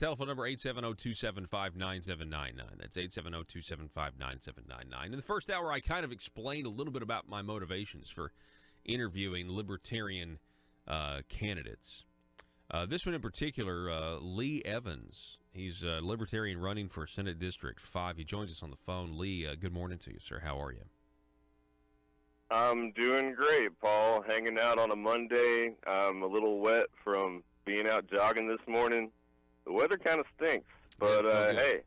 telephone number 870-275-9799. That's 870-275-9799. In the first hour, I kind of explained a little bit about my motivations for interviewing libertarian candidates. This one in particular, Lee Evans. He's a libertarian running for Senate District 5. He joins us on the phone. Lee, good morning to you, sir. How are you? I'm doing great, Paul. Hanging out on a Monday. I'm a little wet from being out jogging this morning. The weather kind of stinks, but hey,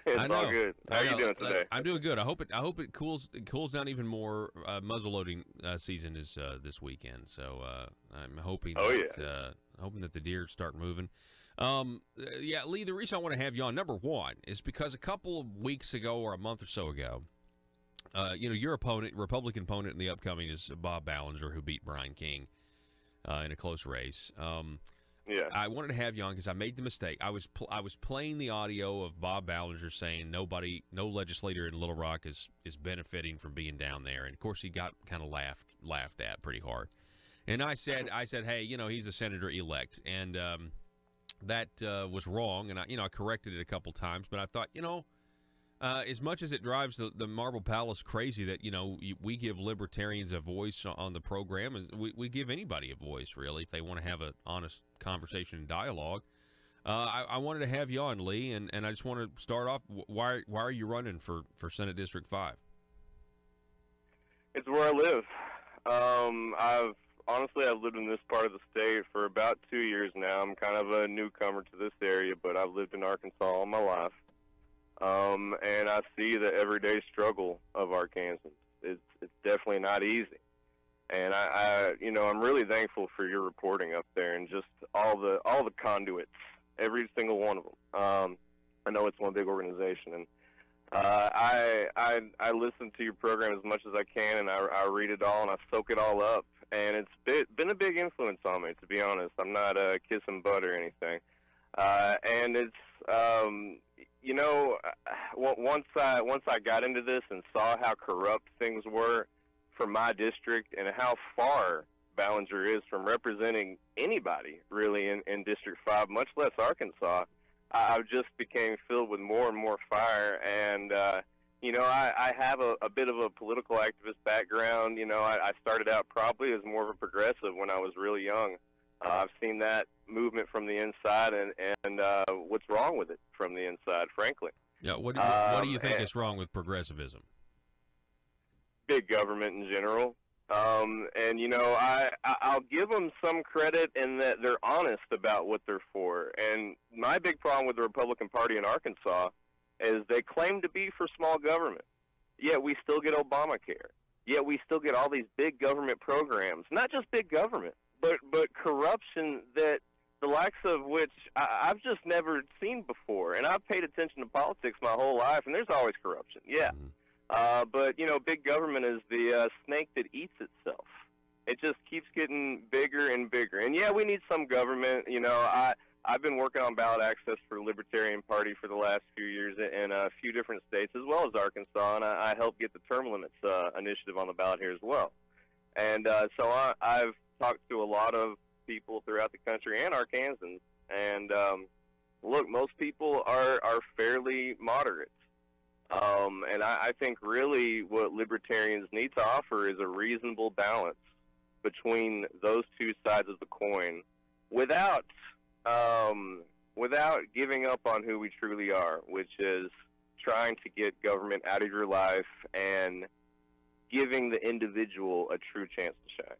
it's all good. How are you doing today? I'm doing good. I hope it cools down even more. Muzzle loading season is this weekend, so I'm hoping hoping that the deer start moving. Yeah, Lee, the reason I want to have you on, number one, is because a couple of weeks ago or a month or so ago, your Republican opponent in the upcoming is Bob Ballinger, who beat Brian King in a close race. I wanted to have you on because I made the mistake. I was playing the audio of Bob Ballinger saying no legislator in Little Rock is benefiting from being down there, and of course he got kind of laughed at pretty hard. And I said, hey, he's a senator elect, and that was wrong, and I corrected it a couple times, but I thought, as much as it drives the Marble Palace crazy that, we give libertarians a voice on the program, and we give anybody a voice, really, if they want to have an honest conversation and dialogue. I wanted to have you on, Lee, and I just want to start off, why are you running for Senate District 5? It's where I live. I've lived in this part of the state for about 2 years now. I'm kind of a newcomer to this area, but I've lived in Arkansas all my life. And I see the everyday struggle of Arkansans. It's definitely not easy. And I'm really thankful for your reporting up there and just all the conduits, every single one of them. I know it's one big organization, and I listen to your program as much as I can, and I read it all and I soak it all up. And it's been a big influence on me, to be honest. I'm not kissing butt or anything. And it's once I got into this and saw how corrupt things were for my district and how far Ballinger is from representing anybody really in District 5, much less Arkansas, I just became filled with more and more fire. And I have a bit of a political activist background. I started out probably as more of a progressive when I was really young. I've seen that movement from the inside, and what's wrong with it from the inside, frankly. Yeah, what do you think is wrong with progressivism? Big government in general. I'll give them some credit in that they're honest about what they're for. And my big problem with the Republican Party in Arkansas is they claim to be for small government, yet we still get Obamacare. Yet we still get all these big government programs. Not just big government, but corruption that the likes of which I've just never seen before. And I've paid attention to politics my whole life, and there's always corruption, yeah. But, big government is the snake that eats itself. It just keeps getting bigger and bigger. And, yeah, we need some government. I've been working on ballot access for the Libertarian Party for the last few years in a few different states, as well as Arkansas, and I helped get the term limits initiative on the ballot here as well. And so I've talked to a lot of people throughout the country and Arkansans, and look, most people are fairly moderate. And I think really what libertarians need to offer is a reasonable balance between those two sides of the coin without giving up on who we truly are, which is trying to get government out of your life and giving the individual a true chance to shine.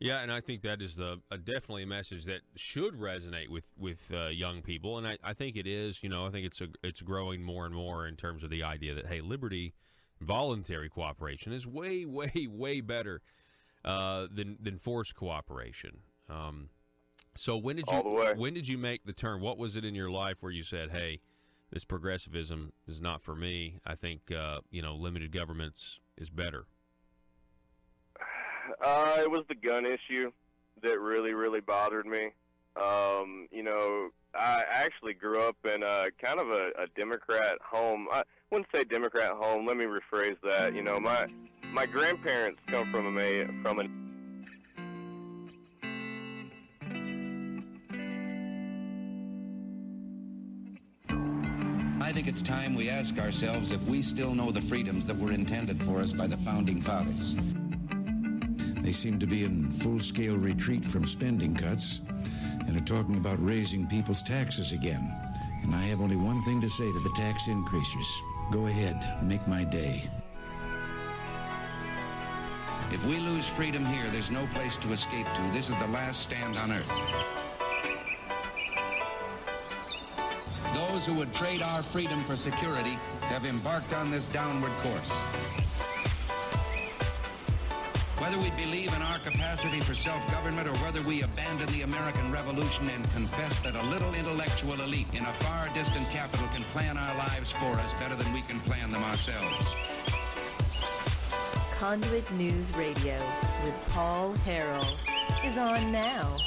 Yeah, and I think that is definitely a message that should resonate with young people, and I think it is. I think it's growing more and more in terms of the idea that, hey, liberty, voluntary cooperation is way, way, way better than forced cooperation. So when did you make the turn? What was it in your life where you said, hey, this progressivism is not for me? I think limited governments is better. It was the gun issue that really, really bothered me. I actually grew up in kind of a Democrat home. I wouldn't say Democrat home. Let me rephrase that. My grandparents come from I think it's time we ask ourselves if we still know the freedoms that were intended for us by the Founding Fathers. They seem to be in full-scale retreat from spending cuts and are talking about raising people's taxes again. And I have only one thing to say to the tax increasers. Go ahead, make my day. If we lose freedom here, there's no place to escape to. This is the last stand on earth. Those who would trade our freedom for security have embarked on this downward course. Whether we believe in our capacity for self-government or whether we abandon the American Revolution and confess that a little intellectual elite in a far distant capital can plan our lives for us better than we can plan them ourselves. Conduit News Radio with Paul Harrell is on now.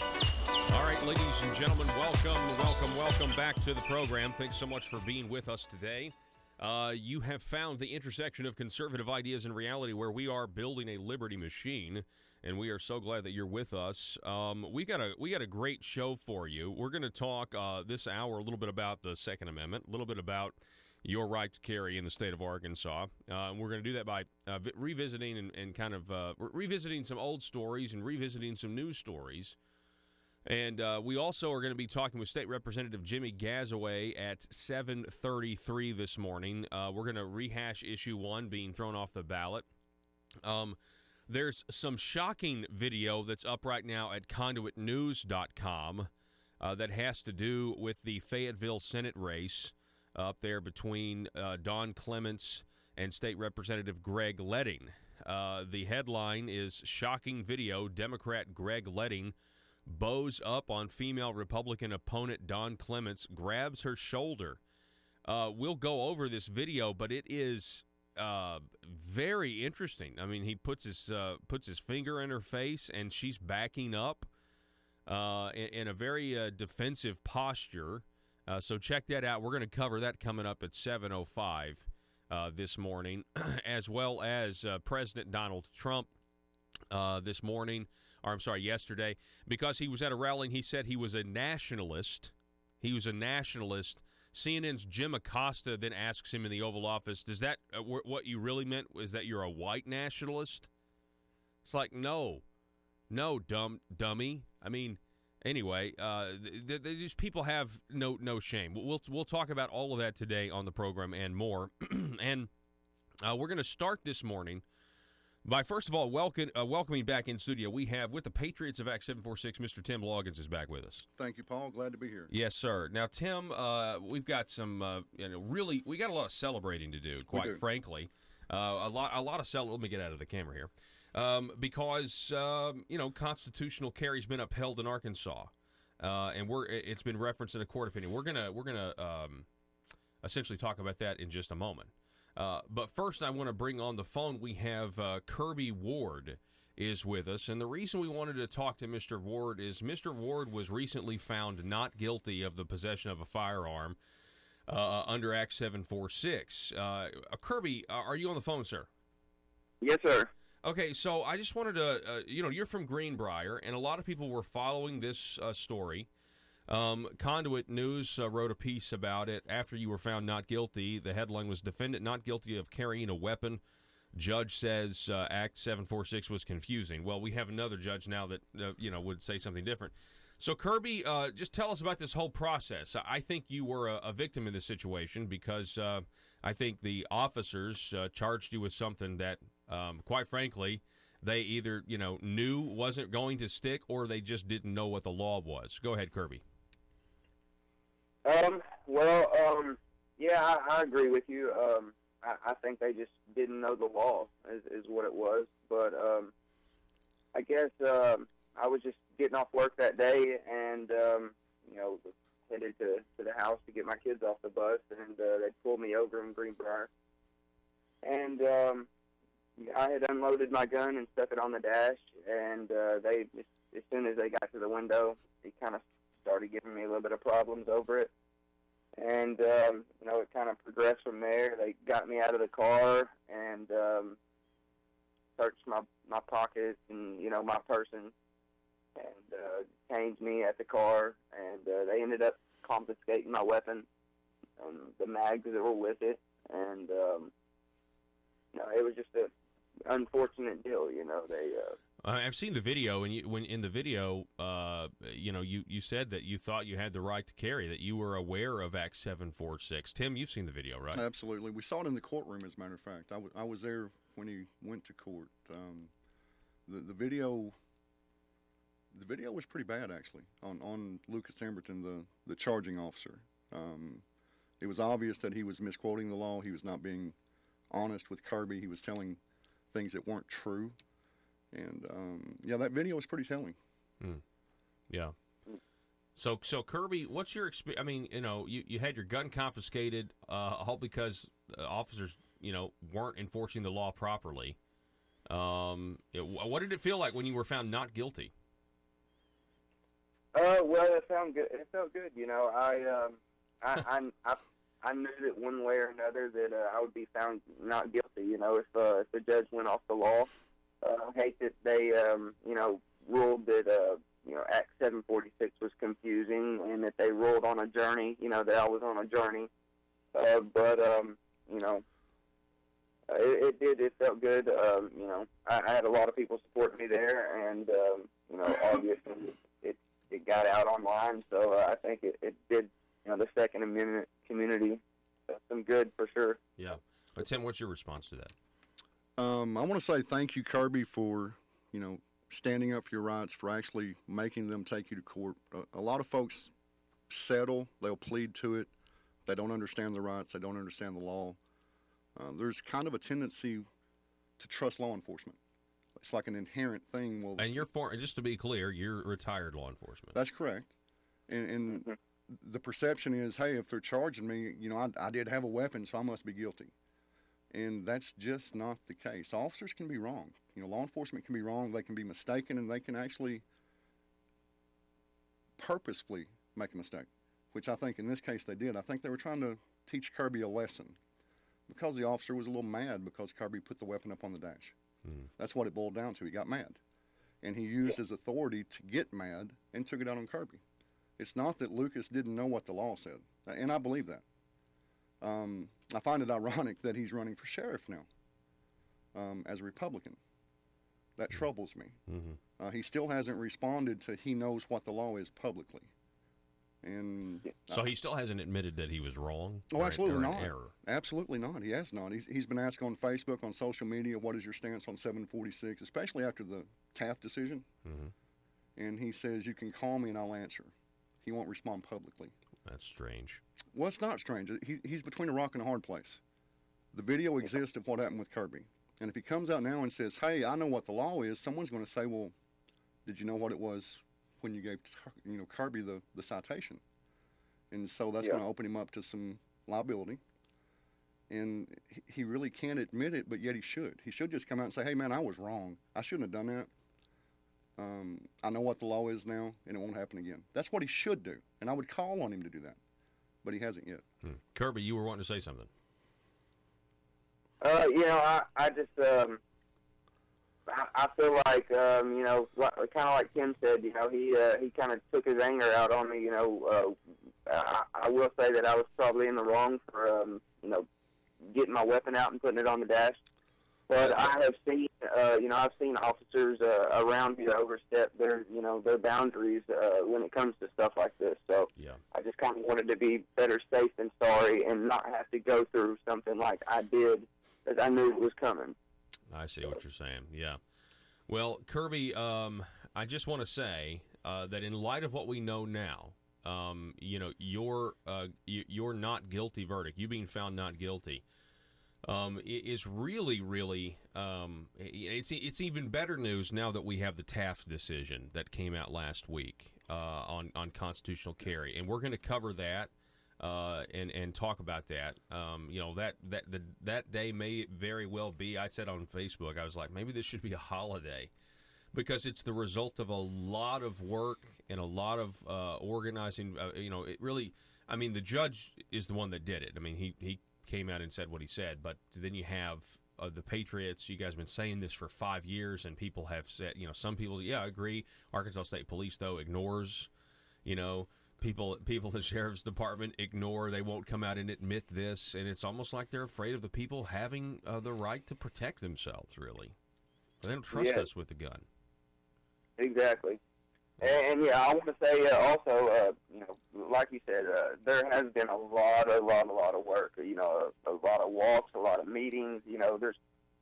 All right, ladies and gentlemen, welcome back to the program. Thanks so much for being with us today. You have found the intersection of conservative ideas and reality where we are building a liberty machine, and we are so glad that you're with us. We got a great show for you. We're going to talk this hour a little bit about the Second Amendment, a little bit about your right to carry in the state of Arkansas. We're going to do that by revisiting and kind of revisiting some old stories and revisiting some new stories. And we also are going to be talking with State Representative Jimmy Gazaway at 7:33 this morning. We're going to rehash Issue 1 being thrown off the ballot. There's some shocking video that's up right now at conduitnews.com that has to do with the Fayetteville Senate race up there between Don Clements and State Representative Greg Leding. The headline is Shocking Video, Democrat Greg Leding bows up on female Republican opponent Don Clements, grabs her shoulder. We'll go over this video, but it is very interesting. I mean, he puts his finger in her face, and she's backing up in a very defensive posture. So check that out. We're going to cover that coming up at 7:05 this morning, as well as President Donald Trump yesterday, because he was at a rally and he said he was a nationalist. He was a nationalist. CNN's Jim Acosta then asks him in the Oval Office, does that, what you really meant was that you're a white nationalist? It's like, no, dummy. I mean, anyway, these people have no shame. We'll talk about all of that today on the program and more. And we're going to start this morning by, first of all, welcoming back in studio, we have, with the Patriots of Act 746, Mr. Tim Loggins is back with us. Thank you, Paul. Glad to be here. Yes, sir. Now, Tim, we've got some, we got a lot of celebrating to do, quite frankly. A lot of let me get out of the camera here. Because, constitutional carry's been upheld in Arkansas. And it's been referenced in a court opinion. We're gonna essentially talk about that in just a moment. But first, I want to bring on the phone. We have Kirby Ward is with us. And the reason we wanted to talk to Mr. Ward is Mr. Ward was recently found not guilty of the possession of a firearm under Act 746. Kirby, are you on the phone, sir? Yes, sir. Okay, so I just wanted to, you're from Greenbrier, and a lot of people were following this story. Conduit News wrote a piece about it after you were found not guilty. The headline was, Defendant Not Guilty of Carrying a Weapon. Judge says Act 746 was confusing. Well, we have another judge now that, would say something different. So, Kirby, just tell us about this whole process. I think you were a victim in this situation because I think the officers charged you with something that, quite frankly, they either, knew wasn't going to stick or they just didn't know what the law was. Go ahead, Kirby. Yeah, I agree with you. I think they just didn't know the law is what it was. But I guess I was just getting off work that day and, headed to the house to get my kids off the bus, and they pulled me over in Greenbrier. And I had unloaded my gun and stuck it on the dash, and they, as soon as they got to the window, they kind of started giving me a little bit of problems over it. And, it kind of progressed from there. They got me out of the car and searched my pockets and, my person, and changed me at the car. And they ended up confiscating my weapon. the mags that were with it, and it was just a unfortunate deal. They. I've seen the video, and when in the video, you said that you thought you had the right to carry, that you were aware of Act 746. Tim, you've seen the video, right? Absolutely. We saw it in the courtroom, as a matter of fact. I was there when he went to court. The video was pretty bad, actually, on Lucas Emberton, the charging officer. It was obvious that he was misquoting the law. He was not being honest with Kirby. He was telling things that weren't true. And, that video was pretty telling. Yeah. So Kirby, what's your experience? I mean, you had your gun confiscated all because officers, weren't enforcing the law properly. What did it feel like when you were found not guilty? Well, it felt good. It felt good. I knew that one way or another that I would be found not guilty. If the judge went off the law. I hate that they, ruled that, Act 746 was confusing, and that they ruled on a journey, that I was on a journey. It felt good. I had a lot of people support me there, and, obviously it got out online, so I think it did, the Second Amendment community some good for sure. Yeah. Tim, what's your response to that? I want to say thank you, Kirby, for, standing up for your rights, for actually making them take you to court. A lot of folks settle. They'll plead to it. They don't understand the rights. They don't understand the law. There's kind of a tendency to trust law enforcement. It's like an inherent thing. Well, and just to be clear, you're retired law enforcement. That's correct. And the perception is, hey, if they're charging me, I did have a weapon, so I must be guilty. And that's just not the case. Officers can be wrong. Law enforcement can be wrong. They can be mistaken, and they can actually purposefully make a mistake, which I think in this case they did. I think they were trying to teach Kirby a lesson because the officer was a little mad because Kirby put the weapon up on the dash. That's what it boiled down to. He got mad. And he used his authority to get mad and took it out on Kirby. It's not that Lucas didn't know what the law said, and I believe that. I find it ironic that he's running for sheriff now as a Republican. That troubles me. He still hasn't responded to he knows what the law is publicly. And so he still hasn't admitted that he was wrong? Oh, absolutely not. Error. Absolutely not. He has not. He's been asked on Facebook, on social media, what is your stance on 746, especially after the Taft decision. And he says, you can call me and I'll answer. He won't respond publicly. That's strange. Well, it's not strange. He's between a rock and a hard place. The video exists of what happened with Kirby. And if he comes out now and says, hey, I know what the law is, someone's going to say, well, did you know what it was when you gave Kirby the citation? And so that's going to open him up to some liability. And he really can't admit it, but yet he should. He should just come out and say, hey, man, I was wrong. I shouldn't have done that. I know what the law is now, and it won't happen again. That's what he should do, and I would call on him to do that, but he hasn't yet. Kirby, you were wanting to say something. I just I feel like kind of like Tim said, he kind of took his anger out on me. I will say that I was probably in the wrong for getting my weapon out and putting it on the dash. But I have seen, I've seen officers around here overstep their boundaries when it comes to stuff like this. So I just kind of wanted to be better safe than sorry and not have to go through something like I did, as I knew it was coming. I see what you're saying. Yeah. Well, Kirby, I just want to say that in light of what we know now, your not guilty verdict, you being found not guilty, is really, really, it's even better news now that we have the Taft decision that came out last week on constitutional carry, and we're going to cover that and talk about that. That day may very well be. I said on Facebook, I was like, maybe this should be a holiday, because it's the result of a lot of work and a lot of organizing. It really. I mean, the judge is the one that did it. I mean, he came out and said what he said, but then you have the Patriots. You guys have been saying this for 5 years, and people have said, some people, I agree. Arkansas State Police, though, ignores, people the sheriff's department ignore. They won't come out and admit this, and it's almost like they're afraid of the people having the right to protect themselves, really. They don't trust us with the gun. Exactly. And yeah, I want to say also, like you said, there has been a lot of work. A lot of walks, a lot of meetings. There's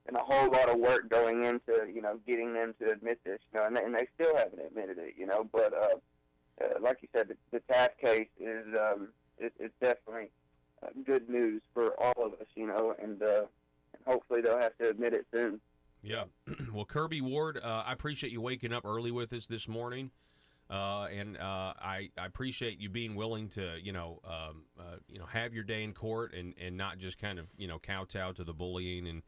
been a whole lot of work going into getting them to admit this. And they still haven't admitted it. But like you said, the tax case is it's definitely good news for all of us. And hopefully they'll have to admit it soon. Yeah. Well, Kirby Ward, I appreciate you waking up early with us this morning, and I appreciate you being willing to, have your day in court and not just kind of, kowtow to the bullying and,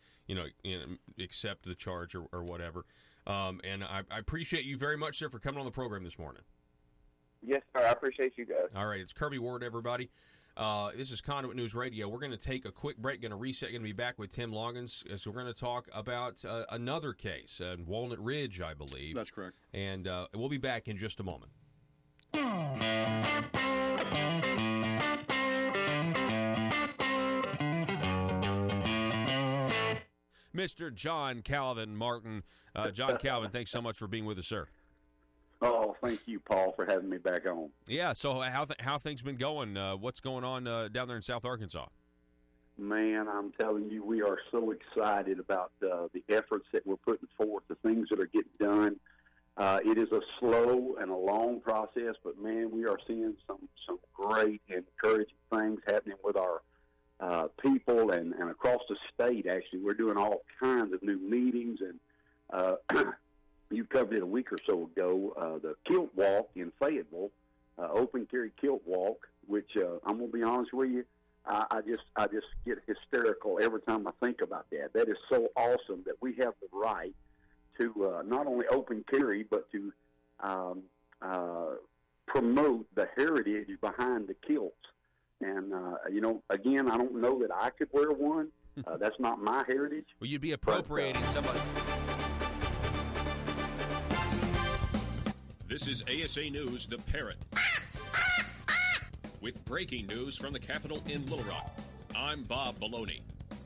accept the charge or whatever. And I appreciate you very much, sir, for coming on the program this morning. Yes, sir. I appreciate you guys. All right. It's Kirby Ward, everybody. This is Conduit News Radio. We're going to take a quick break, going to reset, going to be back with Tim Loggins. So we're going to talk about another case, Walnut Ridge, I believe. That's correct. And we'll be back in just a moment. Mr. John Calvin Martin. John Calvin, thanks so much for being with us, sir. Oh, thank you, Paul, for having me back on. Yeah, so how things been going? What's going on down there in South Arkansas? Man, I'm telling you, we are so excited about the efforts that we're putting forth, the things that are getting done. It is a slow and a long process, but, man, we are seeing some great and encouraging things happening with our people and across the state, actually. We're doing all kinds of new meetings, and you covered it a week or so ago, the Kilt Walk in Fayetteville, open carry Kilt Walk, which I'm going to be honest with you, I just get hysterical every time I think about that. That is so awesome that we have the right to not only open carry, but to promote the heritage behind the kilts. And, again, I don't know that I could wear one. That's not my heritage. Well, you'd be appropriating somebody. This is ASA News, The Parrot. With breaking news from the Capitol in Little Rock, I'm Bob Maloney.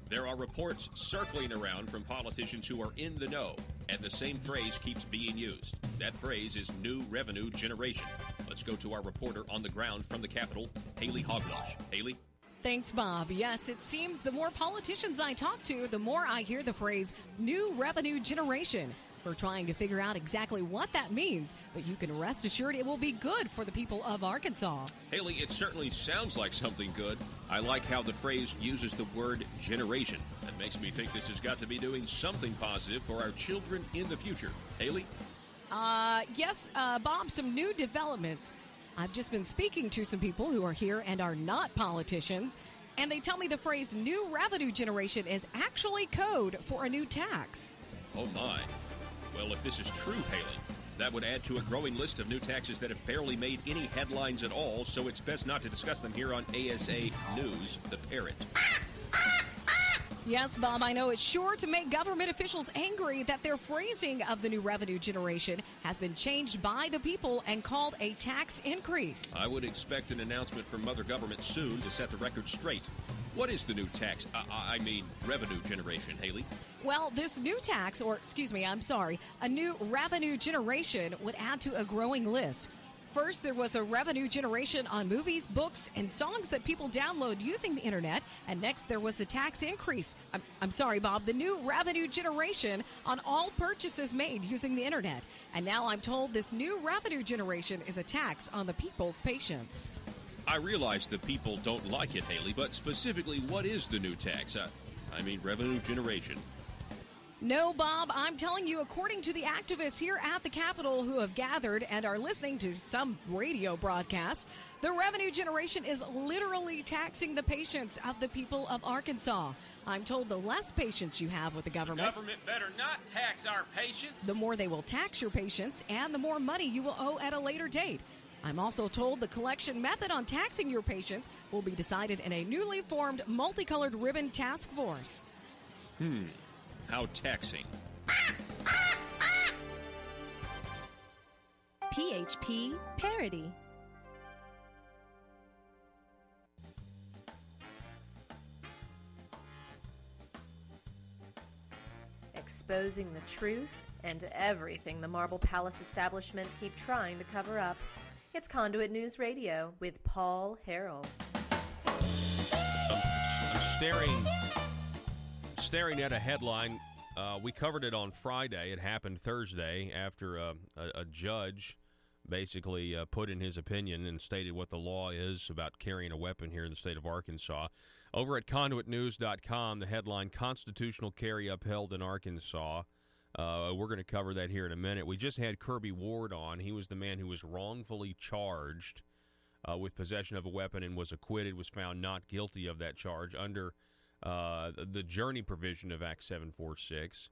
There are reports circling around from politicians who are in the know, and the same phrase keeps being used. That phrase is new revenue generation. Let's go to our reporter on the ground from the Capitol, Haley Hogwash. Haley? Thanks, Bob. Yes, it seems the more politicians I talk to, the more I hear the phrase new revenue generation. We're trying to figure out exactly what that means, but you can rest assured it will be good for the people of Arkansas. Haley, it certainly sounds like something good. I like how the phrase uses the word generation. That makes me think this has got to be doing something positive for our children in the future. Haley? Yes, Bob, some new developments. I've just been speaking to some people who are here and are not politicians, and they tell me the phrase new revenue generation is actually code for a new tax. Oh, my. Well, if this is true, Haley, that would add to a growing list of new taxes that have barely made any headlines at all, so it's best not to discuss them here on ASA News, The Parrot. Yes, Bob, I know it's sure to make government officials angry that their phrasing of the new revenue generation has been changed by the people and called a tax increase. I would expect an announcement from Mother Government soon to set the record straight. What is the new tax? Revenue generation, Haley? Well, this new tax, a new revenue generation would add to a growing list. First, there was a revenue generation on movies, books, and songs that people download using the internet. And next, there was the tax increase. I'm sorry, Bob, the new revenue generation on all purchases made using the internet. And now I'm told this new revenue generation is a tax on the people's patience. I realize the people don't like it, Haley, but specifically, what is the new tax? Revenue generation. No, Bob, I'm telling you, according to the activists here at the Capitol who have gathered and are listening to some radio broadcast, the revenue generation is literally taxing the patience of the people of Arkansas. I'm told the less patience you have with the government better not tax our patience. The more they will tax your patience and the more money you will owe at a later date. I'm also told the collection method on taxing your patience will be decided in a newly formed multicolored ribbon task force. How taxing. PHP Parody. exposing the truth and everything the Marble Palace establishment keep trying to cover up. It's Conduit News Radio with Paul Harrell. I'm staring at a headline. We covered it on Friday. It happened Thursday after a judge basically put in his opinion and stated what the law is about carrying a weapon here in the state of Arkansas. Over at conduitnews.com, the headline, Constitutional Carry Upheld in Arkansas. We're going to cover that here in a minute. We just had Kirby Ward on. He was the man who was wrongfully charged with possession of a weapon and was acquitted, was found not guilty of that charge under the journey provision of Act 746.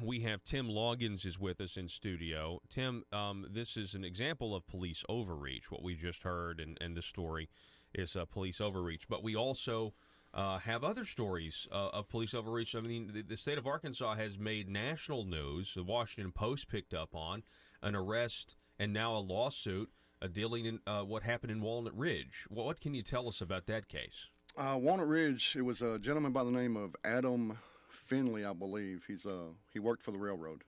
We have Tim Loggins is with us in studio. Tim, this is an example of police overreach, what we just heard, and the story is police overreach. But we also have other stories of police overreach. I mean, the state of Arkansas has made national news. The Washington Post picked up on an arrest and now a lawsuit dealing in what happened in Walnut Ridge. What can you tell us about that case? Walnut Ridge, it was a gentleman by the name of Adam Finley, I believe. He worked for the railroad,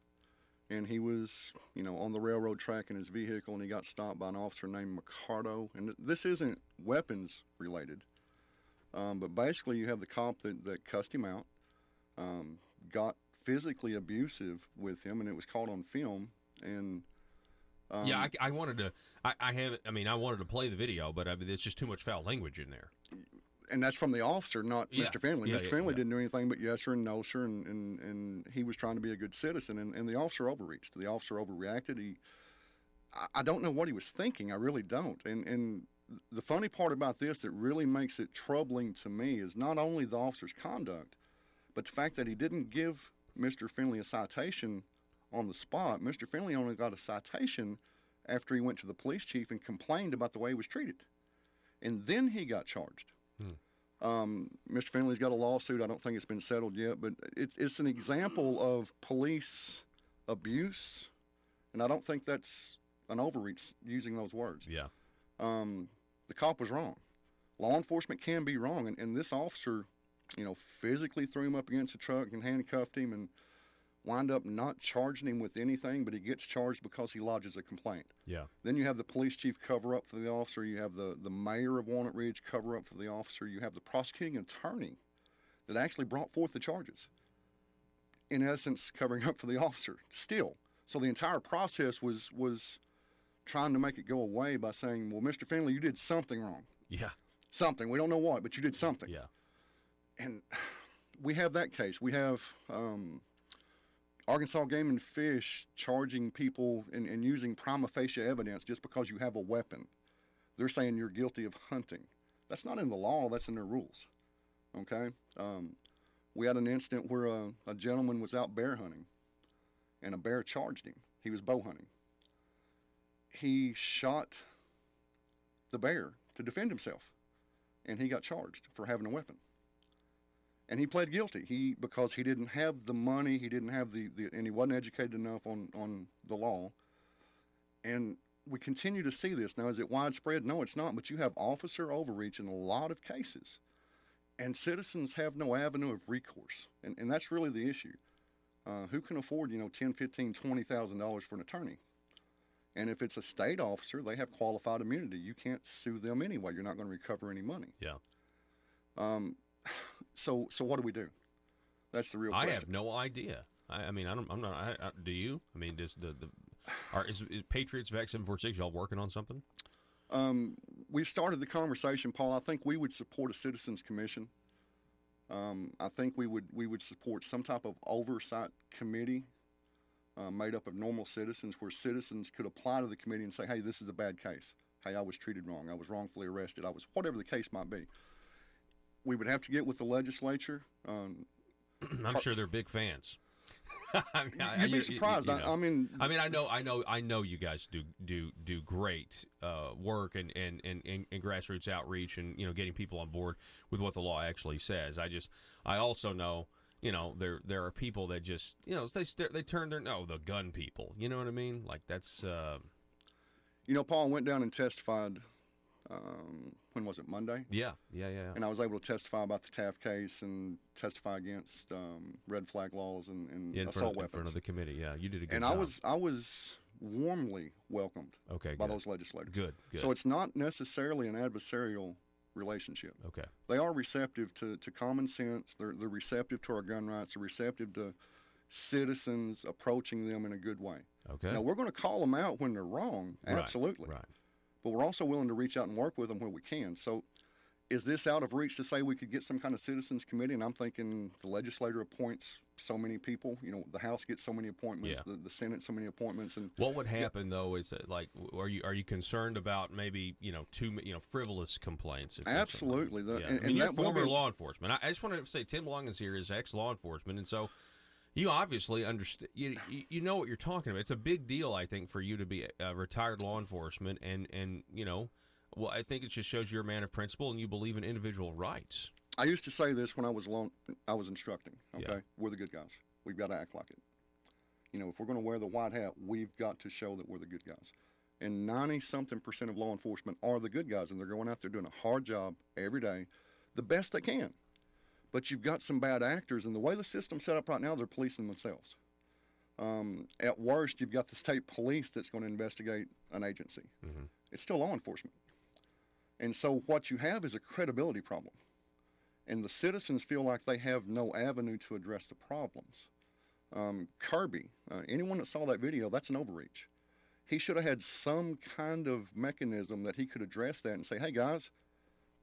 and he was, on the railroad track in his vehicle, and he got stopped by an officer named Mercado. And this isn't weapons related, but basically you have the cop that cussed him out, got physically abusive with him, and it was caught on film. And I wanted to. I wanted to play the video, but it's just too much foul language in there. And that's from the officer, not Mr. Finley. Mr. Finley didn't do anything but yes sir and no sir, and he was trying to be a good citizen, and the officer overreached. The officer overreacted. I don't know what he was thinking. I really don't. And the funny part about this that really makes it troubling to me is not only the officer's conduct, but the fact that he didn't give Mr. Finley a citation on the spot. Mr. Finley only got a citation after he went to the police chief and complained about the way he was treated. And then he got charged. Mr. Finley's got a lawsuit. I don't think it's been settled yet, but it's an example of police abuse, and I don't think that's an overreach using those words. Yeah. The cop was wrong. Law enforcement can be wrong, and this officer, physically threw him up against a truck and handcuffed him and wind up not charging him with anything, but he gets charged because he lodges a complaint. Yeah. Then you have the police chief cover up for the officer. You have the mayor of Walnut Ridge cover up for the officer. You have the prosecuting attorney that actually brought forth the charges, in essence covering up for the officer still. So the entire process was trying to make it go away by saying, well, Mr. Finley, you did something wrong. Yeah. Something. We don't know what, but you did something. Yeah. And we have that case. We have Arkansas Game and Fish charging people and using prima facie evidence just because you have a weapon. They're saying you're guilty of hunting. That's not in the law. That's in their rules. Okay? We had an incident where a gentleman was out bear hunting, and a bear charged him. He was bow hunting. He shot the bear to defend himself, and he got charged for having a weapon. And he pled guilty. Because he didn't have the money, he didn't have and he wasn't educated enough on the law. And we continue to see this. Now, is it widespread? No, it's not. But you have officer overreach in a lot of cases. And citizens have no avenue of recourse. And that's really the issue. Who can afford, $10,000, $15,000, $20,000 for an attorney? And if it's a state officer, they have qualified immunity. You can't sue them anyway. You're not going to recover any money. Yeah. So what do we do? That's the real question. I have no idea. I'm not. Do you? I mean, does is Patriots Vac 746 y'all working on something? We've started the conversation, Paul. I think we would support a citizens commission. I think we would support some type of oversight committee made up of normal citizens, where citizens could apply to the committee and say, hey, this is a bad case. Hey, I was treated wrong. I was wrongfully arrested. whatever the case might be. We would have to get with the legislature. I'm sure they're big fans. You'd be surprised. I know you guys do great work and grassroots outreach and getting people on board with what the law actually says. I also know there are people that just they turn the gun people. You know what I mean? Like that's. Paul went down and testified when was it, Monday? Yeah. And I was able to testify about the Taft case and testify against red flag laws and assault weapons. In front of the committee, yeah. You did a good job. And I was warmly welcomed by those legislators. Good. So it's not necessarily an adversarial relationship. Okay. They are receptive to common sense. They're receptive to our gun rights. They're receptive to citizens approaching them in a good way. Okay. Now, we're going to call them out when they're wrong, absolutely. Right. But we're also willing to reach out and work with them where we can. So is this out of reach to say we could get some kind of citizens committee? And I'm thinking the legislature appoints so many people. You know, the House gets so many appointments, the Senate so many appointments. And what would happen though is that, like, are you concerned about maybe frivolous complaints? Absolutely. And you're former law enforcement. I just want to say Tim Longens here is ex-law enforcement, and so you obviously understand. You know what you're talking about. It's a big deal, I think, for you to be a retired law enforcement, and well, I think it just shows you're a man of principle and you believe in individual rights. I used to say this when I was instructing. Okay, we're the good guys. We've got to act like it. You know, if we're going to wear the white hat, we've got to show that we're the good guys. And 90-something% of law enforcement are the good guys, and they're going out there doing a hard job every day, the best they can. But you've got some bad actors, and the way the system's set up right now, they're policing themselves. At worst, you've got the state police that's going to investigate an agency. Mm-hmm. It's still law enforcement. And so what you have is a credibility problem. And the citizens feel like they have no avenue to address the problems. Kirby, anyone that saw that video, that's an overreach. He should have had some kind of mechanism that he could address that and say, hey, guys,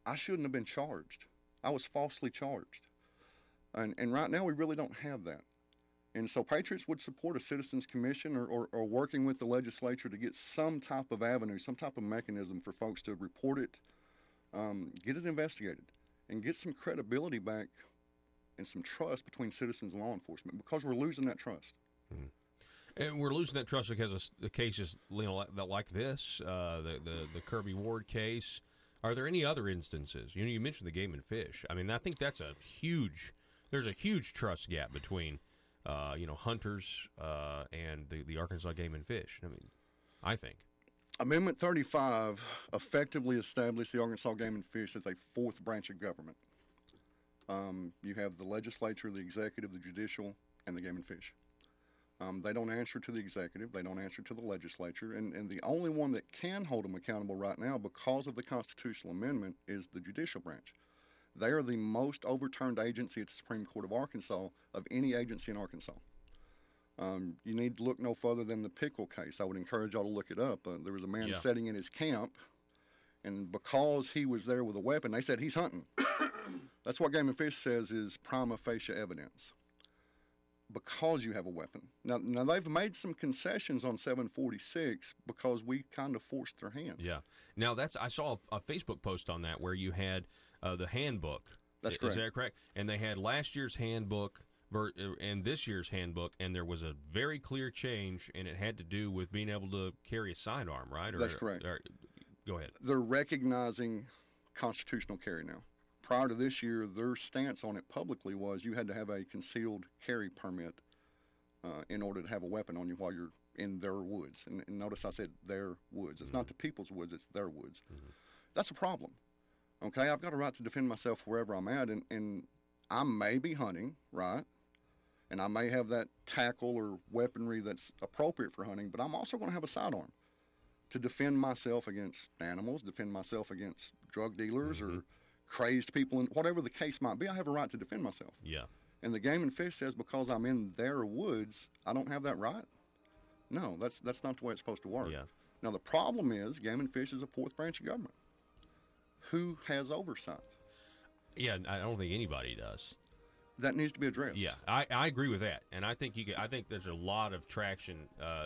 I shouldn't have been charged. I was falsely charged. And right now we really don't have that. And so Patriots would support a citizens commission or working with the legislature to get some type of avenue, some type of mechanism for folks to report it, get it investigated, and get some credibility back and some trust between citizens and law enforcement, because we're losing that trust. Mm-hmm. And we're losing that trust because of the cases like this, the Kirby Ward case. Are there any other instances? You mentioned the Game and Fish. I mean, I think there's a huge trust gap between, hunters and the Arkansas Game and Fish. I mean, I think. Amendment 35 effectively established the Arkansas Game and Fish as a fourth branch of government. You have the legislature, the executive, the judicial, and the Game and Fish. They don't answer to the executive. They don't answer to the legislature. And the only one that can hold them accountable right now because of the constitutional amendment is the judicial branch. They are the most overturned agency at the Supreme Court of Arkansas of any agency in Arkansas. You need to look no further than the Pickle case. I would encourage y'all to look it up. There was a man sitting in his camp, and because he was there with a weapon, they said he's hunting. That's what Game and Fish says is prima facie evidence. Because you have a weapon. Now they've made some concessions on 746 because we kind of forced their hand. Yeah. Now I saw a Facebook post on that where you had the handbook. That's correct. Is that correct? And they had last year's handbook and this year's handbook, and there was a very clear change, and it had to do with being able to carry a sidearm, right? That's correct. Go ahead. They're recognizing constitutional carry now. Prior to this year, their stance on it publicly was you had to have a concealed carry permit in order to have a weapon on you while you're in their woods. And notice I said their woods. It's not the people's woods, it's their woods. Mm-hmm. That's a problem. Okay, I've got a right to defend myself wherever I'm at, and I may be hunting, right? And I may have that tackle or weaponry that's appropriate for hunting, but I'm also going to have a sidearm to defend myself against animals, defend myself against drug dealers or crazed people, and whatever the case might be. I have a right to defend myself. Yeah. And the Game and Fish says because I'm in their woods, I don't have that right? No, that's not the way it's supposed to work. Yeah. Now, the problem is Game and Fish is a fourth branch of government. Who has oversight? Yeah, I don't think anybody does. That needs to be addressed. Yeah, I agree with that, and I think I think there's a lot of traction.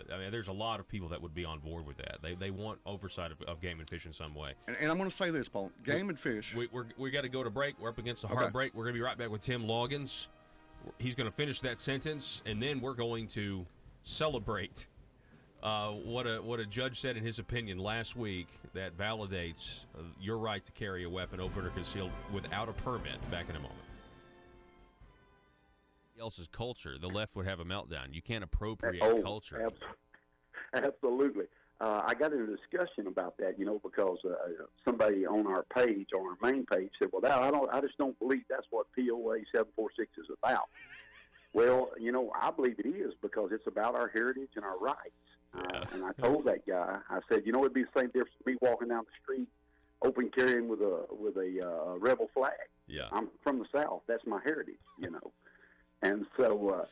There's a lot of people that would be on board with that. They want oversight of Game and Fish in some way. And I'm going to say this, Paul. Game and Fish. We got to go to break. We're up against the hard break. We're going to be right back with Tim Longens. He's going to finish that sentence, and then we're going to celebrate what a judge said in his opinion last week that validates your right to carry a weapon, open or concealed, without a permit. Back in a moment. Else's culture, the left would have a meltdown. You can't appropriate culture. Absolutely. I got in a discussion about that, because somebody on our page, on our main page, said, "Well, I just don't believe that's what POA 746 is about." Well, I believe it is, because it's about our heritage and our rights. And I told that guy, I said, it'd be the same difference with me walking down the street, open carrying with a rebel flag. Yeah, I'm from the South. That's my heritage, And so,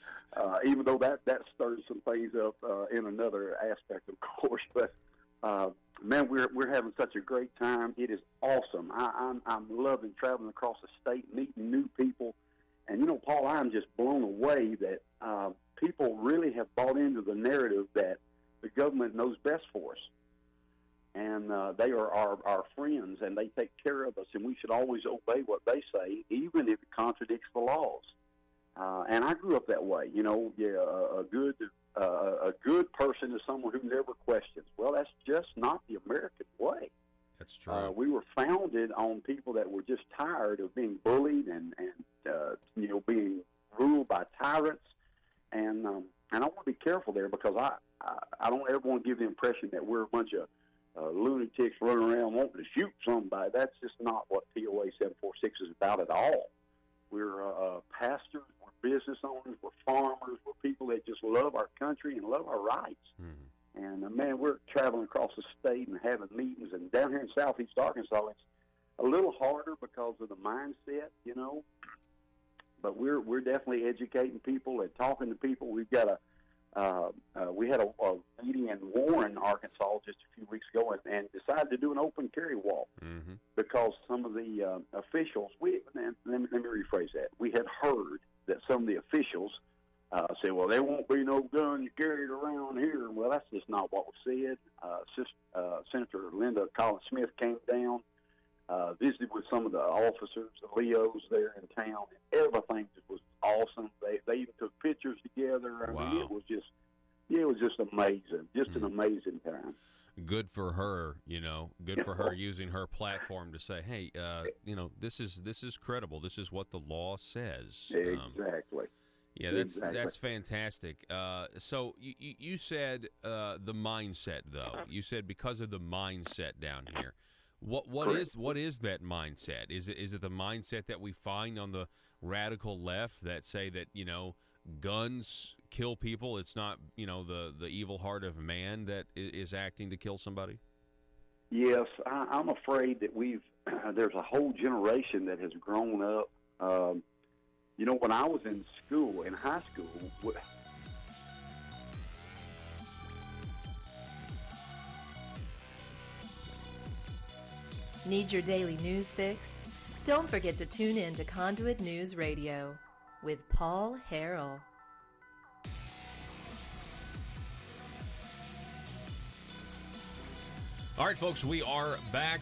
even though that stirs some things up in another aspect, of course, but man, we're having such a great time. It is awesome. I'm loving traveling across the state, meeting new people, and Paul, I'm just blown away that people really have bought into the narrative that the government knows best for us, and they are our friends, and they take care of us, and we should always obey what they say, even if it contradicts the laws. And I grew up that way, a good person is someone who never questions. Well, that's just not the American way. That's true. We were founded on people that were just tired of being bullied and being ruled by tyrants. And I want to be careful there, because I don't ever want to give the impression that we're a bunch of lunatics running around wanting to shoot somebody. That's just not what POA 746 is about at all. We're pastors, we're business owners, we're farmers, we're people that just love our country and love our rights. Mm-hmm. And, man, we're traveling across the state and having meetings. And down here in southeast Arkansas, it's a little harder because of the mindset, But we're definitely educating people and talking to people. We've got we had a meeting in Warren, Arkansas, just a few weeks ago, and decided to do an open carry walk, mm-hmm. because some of the officials. Let me rephrase that. We had heard that some of the officials said, "Well, there won't be no guns carried around here." Well, that's just not what was said. Senator Linda Collins Smith came down, visited with some of the officers, the Leos there in town, and everything just was awesome. They even took pictures together. I mean, it was just amazing, an amazing time. Good for her, Good for her using her platform to say, "Hey, this is credible. This is what the law says." Exactly. That's fantastic. So you said the mindset, though. You said because of the mindset down here. What is that mindset? Is it the mindset that we find on the radical left that say that guns kill people? It's not the evil heart of man that is acting to kill somebody. Yes, I'm afraid that there's a whole generation that has grown up. When I was in high school. Need your daily news fix? Don't forget to tune in to Conduit News Radio with Paul Harrell. All right, folks, we are back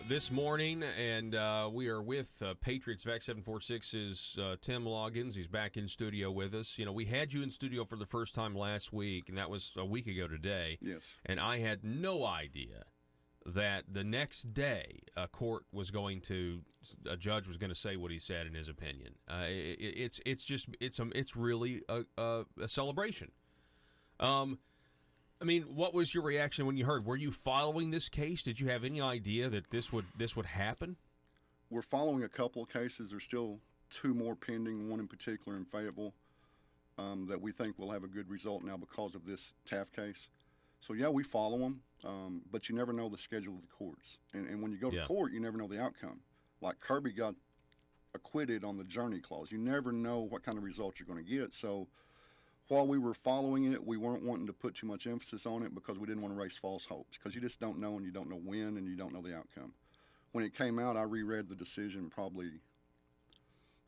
this morning, and we are with Patriots Vac 746's Tim Loggins. He's back in studio with us. We had you in studio for the first time last week, and that was a week ago today. Yes. And I had no idea that the next day a judge was going to say what he said in his opinion. It's really a celebration. What was your reaction when you heard? Were you following this case? Did you have any idea that this would happen? We're following a couple of cases. There's still two more pending, one in particular in Fayetteville, that we think will have a good result now because of this Taft case. So, yeah, we follow them, but you never know the schedule of the courts. And when you go to court, you never know the outcome. Like Kirby got acquitted on the journey clause. You never know what kind of result you're going to get. So while we were following it, we weren't wanting to put too much emphasis on it because we didn't want to raise false hopes, because you just don't know, and you don't know when, and you don't know the outcome. When it came out, I reread the decision probably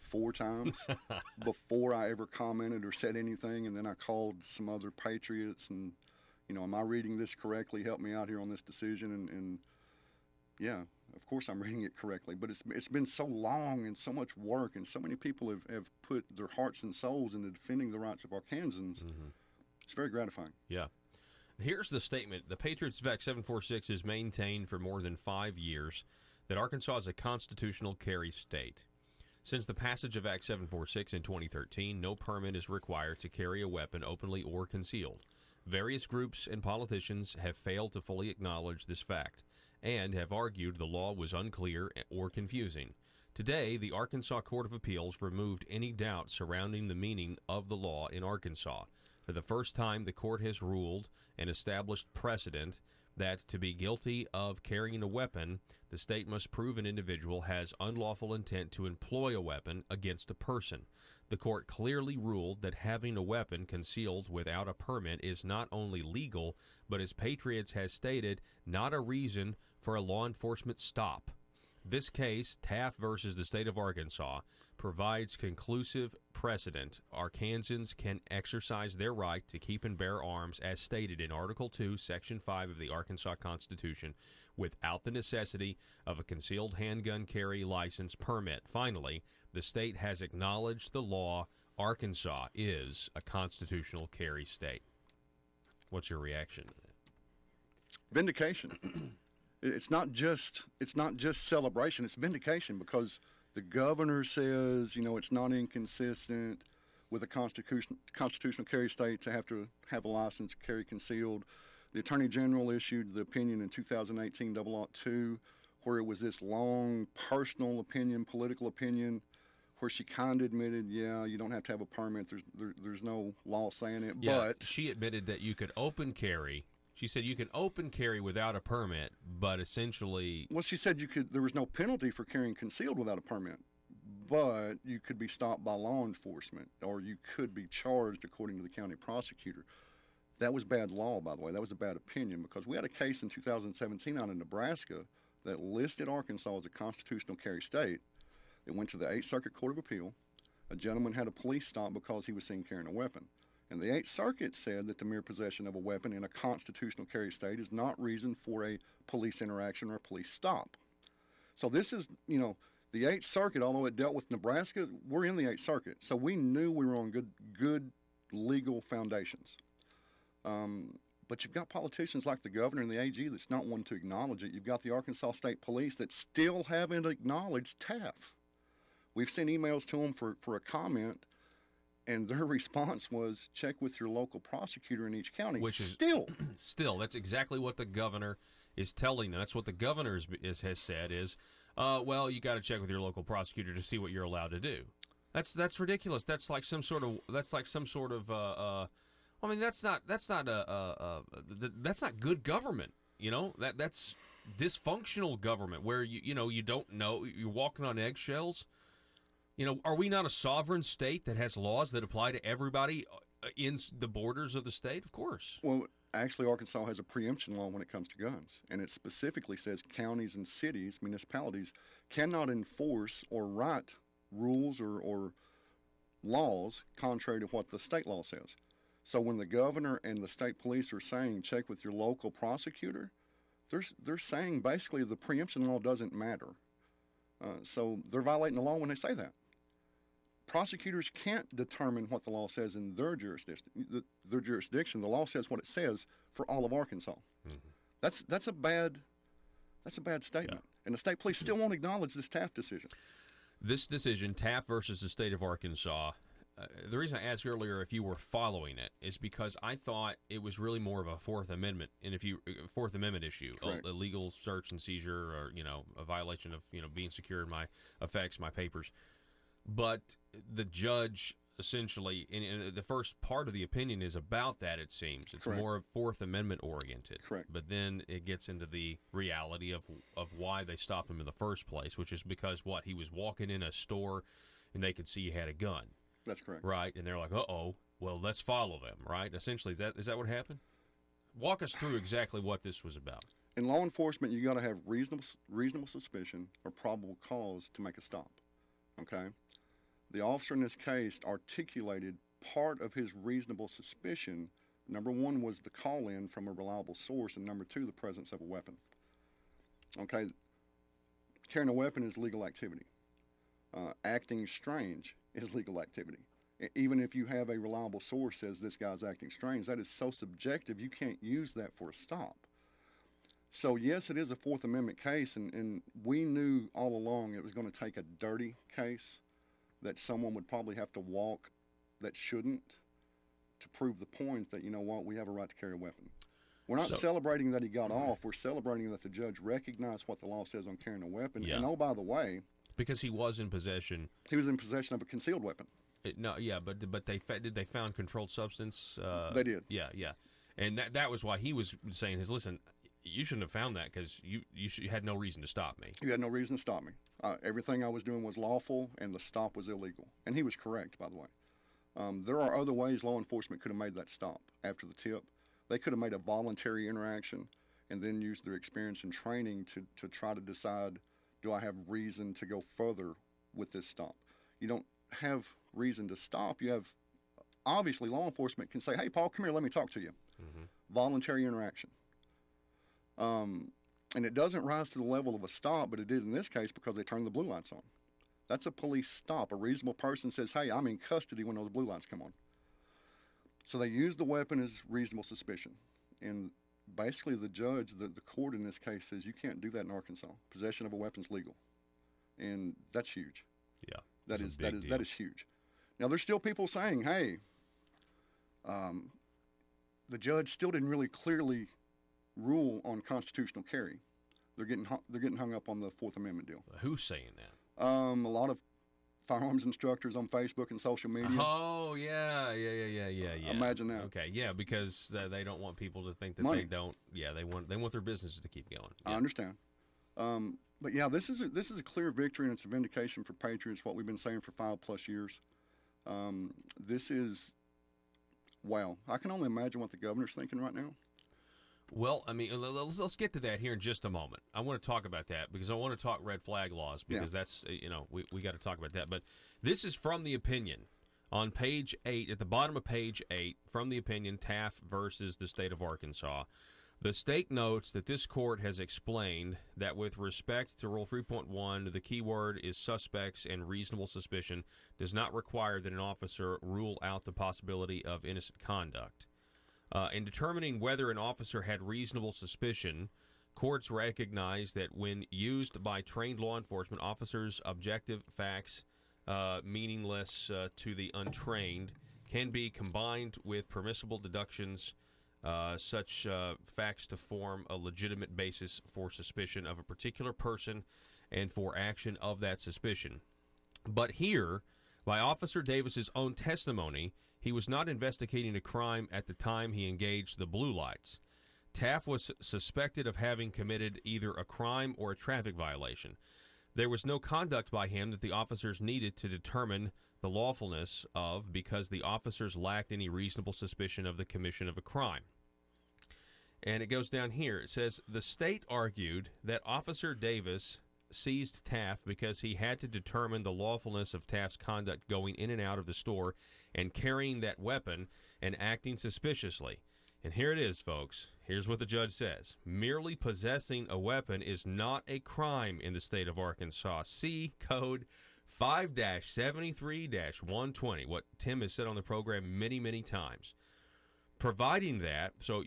4 times before I ever commented or said anything, and then I called some other patriots and, am I reading this correctly? Help me out here on this decision. And yeah, of course I'm reading it correctly. But it's been so long and so much work, and so many people have put their hearts and souls into defending the rights of Arkansans. Mm-hmm. It's very gratifying. Yeah. Here's the statement. The Patriots Vac 746 has maintained for more than 5 years that Arkansas is a constitutional carry state. Since the passage of Act 746 in 2013, no permit is required to carry a weapon openly or concealed. Various groups and politicians have failed to fully acknowledge this fact and have argued the law was unclear or confusing. Today, the Arkansas Court of Appeals removed any doubt surrounding the meaning of the law in Arkansas. For the first time, the court has ruled and established precedent that to be guilty of carrying a weapon, the state must prove an individual has unlawful intent to employ a weapon against a person. The court clearly ruled that having a weapon concealed without a permit is not only legal, but as Patriots has stated, not a reason for a law enforcement stop. This case, Taft versus the state of Arkansas, provides conclusive precedent. Arkansans can exercise their right to keep and bear arms as stated in Article 2, Section 5 of the Arkansas Constitution without the necessity of a concealed handgun carry license permit. Finally, the state has acknowledged the law. Arkansas is a constitutional carry state. What's your reaction to that? Vindication. It's not just celebration, it's vindication, because the governor says, it's not inconsistent with a constitutional carry state to have a license to carry concealed. The Attorney General issued the opinion in 2018, 2, where it was this long personal opinion, political opinion, where she kind of admitted, you don't have to have a permit. There's no law saying it. Yeah, but she admitted that you could open carry. She said you can open carry without a permit, but essentially... Well, she said there was no penalty for carrying concealed without a permit, but you could be stopped by law enforcement, or you could be charged according to the county prosecutor. That was bad law, by the way. That was a bad opinion, because we had a case in 2017 out in Nebraska that listed Arkansas as a constitutional carry state. It went to the 8th Circuit Court of Appeal. A gentleman had a police stop because he was seen carrying a weapon. And the 8th Circuit said that the mere possession of a weapon in a constitutional carry state is not reason for a police interaction or a police stop. So this is, the 8th Circuit, although it dealt with Nebraska, we're in the 8th Circuit. So we knew we were on good legal foundations. But you've got politicians like the governor and the AG that's not one to acknowledge it. You've got the Arkansas State Police that still haven't acknowledged Taft. We've sent emails to them for a comment, and their response was, check with your local prosecutor in each county. Which is still, that's exactly what the governor is telling them. That's what the governor has said is, well, you got to check with your local prosecutor to see what you're allowed to do. That's ridiculous. That's like some sort of I mean, that's not good government. That's dysfunctional government where you don't know, you're walking on eggshells. Are we not a sovereign state that has laws that apply to everybody in the borders of the state? Of course. Well, actually, Arkansas has a preemption law when it comes to guns, and it specifically says counties and cities, municipalities, cannot enforce or write rules or laws contrary to what the state law says. So when the governor and the state police are saying check with your local prosecutor, they're saying basically the preemption law doesn't matter. So they're violating the law when they say that. Prosecutors can't determine what the law says in their jurisdiction. The law says what it says for all of Arkansas. Mm-hmm. That's a bad statement. Yeah. And the state police still won't acknowledge this Taft decision. This decision, Taft versus the state of Arkansas, the reason I asked earlier if you were following it is because I thought it was really more of a Fourth Amendment issue, illegal search and seizure, or a violation of being secure in my effects, my papers. But the judge essentially, in the first part of the opinion is about that. It seems it's Correct. more Fourth Amendment oriented. Correct. But then it gets into the reality of why they stopped him in the first place, which is because he was walking in a store and they could see he had a gun. That's correct. Right, and they're like, uh-oh, well, let's follow them, right? Essentially, is that what happened? Walk us through exactly what this was about. In law enforcement, you got to have reasonable suspicion or probable cause to make a stop, okay? The officer in this case articulated part of his reasonable suspicion. Number one was the call-in from a reliable source, and number two, the presence of a weapon. Okay, carrying a weapon is legal activity. Acting strange is legal activity. Even if you have a reliable source says this guy's acting strange, that is so subjective you can't use that for a stop. So yes, it is a Fourth Amendment case, and we knew all along it was going to take a dirty case that someone would probably have to walk that shouldn't to prove the point that, you know what, we have a right to carry a weapon. We're not celebrating that he got off. We're celebrating that the judge recognized what the law says on carrying a weapon. Yeah. And oh, by the way, because he was in possession. He was in possession of a concealed weapon. But they found controlled substance? They did. Yeah. And that was why he was saying, listen, you shouldn't have found that because you had no reason to stop me. You had no reason to stop me. Everything I was doing was lawful, and the stop was illegal. And he was correct, by the way. There are other ways law enforcement could have made that stop after the tip. They could have made a voluntary interaction and then used their experience and training to try to decide, do I have reason to go further with this stop? You don't have reason to stop. You have, obviously, law enforcement can say, hey, Paul, come here, let me talk to you. Mm-hmm. Voluntary interaction. And it doesn't rise to the level of a stop, but it did in this case because they turned the blue lights on. That's a police stop. A reasonable person says, hey, I'm in custody when those blue lights come on. So they used the weapon as reasonable suspicion. And basically the judge, the court in this case, says you can't do that in Arkansas. Possession of a weapon is legal. And that's huge. Yeah. That is huge. Now, there's still people saying, hey, the judge still didn't really clearly rule on constitutional carry. They're getting hung up on the Fourth Amendment deal. Who's saying that? A lot of firearms instructors on Facebook and social media. Oh, yeah. Imagine that. Okay, yeah, because they don't want people to think that Money. they don't. Yeah, they want their businesses to keep going. Yeah. I understand. But yeah, this is a clear victory, and it's a vindication for Patriots. What we've been saying for 5+ years. This is, wow. I can only imagine what the governor's thinking right now. Well, I mean, let's get to that here in just a moment. I want to talk about that because I want to talk red flag laws because that's, we got to talk about that. But this is from the opinion on page 8, at the bottom of page 8, from the opinion, Taft versus the state of Arkansas. The state notes that this court has explained that with respect to Rule 3.1, the key word is suspects and reasonable suspicion does not require that an officer rule out the possibility of innocent conduct. In determining whether an officer had reasonable suspicion, courts recognize that when used by trained law enforcement officers, objective facts, meaningless to the untrained, can be combined with permissible deductions, such facts to form a legitimate basis for suspicion of a particular person and for action of that suspicion. But here, by Officer Davis's own testimony, he was not investigating a crime at the time he engaged the blue lights. Taft was suspected of having committed either a crime or a traffic violation. There was no conduct by him that the officers needed to determine the lawfulness of because the officers lacked any reasonable suspicion of the commission of a crime. And it goes down here. It says, the state argued that Officer Davis seized Taft because he had to determine the lawfulness of Taft's conduct going in and out of the store and carrying that weapon and acting suspiciously. And here it is, folks. Here's what the judge says. Merely possessing a weapon is not a crime in the state of Arkansas. See Code 5-73-120, what Tim has said on the program many, many times. Providing that, so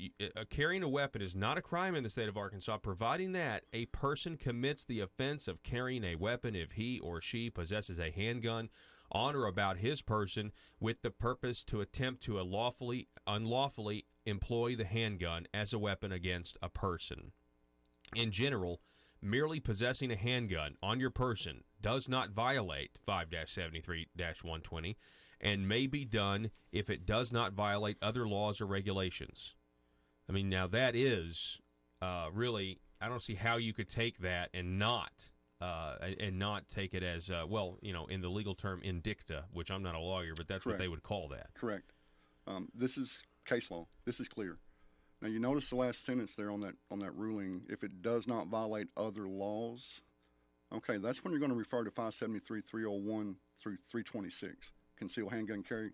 carrying a weapon is not a crime in the state of Arkansas, providing that a person commits the offense of carrying a weapon if he or she possesses a handgun on or about his person with the purpose to attempt to unlawfully employ the handgun as a weapon against a person. In general, merely possessing a handgun on your person does not violate 5-73-120 and may be done if it does not violate other laws or regulations. I mean, now that is really, I don't see how you could take that and not take it as, in the legal term, indicta, which I'm not a lawyer, but that's Correct. What they would call that. Correct. This is case law. This is clear. Now, you notice the last sentence there on that ruling, if it does not violate other laws, okay, that's when you're going to refer to 573-301 through 326, concealed handgun carry.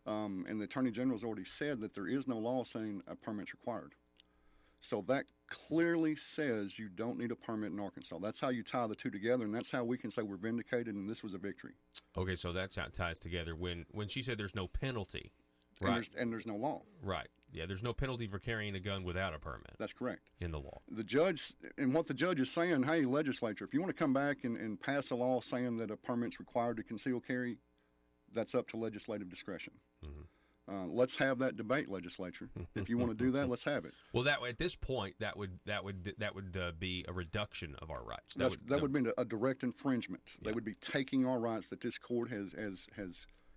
And the Attorney General's already said that there is no law saying a permit's required. So that clearly says you don't need a permit in Arkansas. That's how you tie the two together, and that's how we can say we're vindicated and this was a victory. Okay, so that's how it ties together. When she said there's no penalty, right? And there's no law. Right. Yeah, there's no penalty for carrying a gun without a permit. That's correct. In the law. The judge, and what the judge is saying, hey, legislature, if you want to come back and pass a law saying that a permit's required to conceal carry, that's up to legislative discretion. Let's have that debate, legislature. If you want to do that, let's have it. Well, that at this point, that would be a reduction of our rights. That would be a direct infringement. Yeah. They would be taking our rights that this court has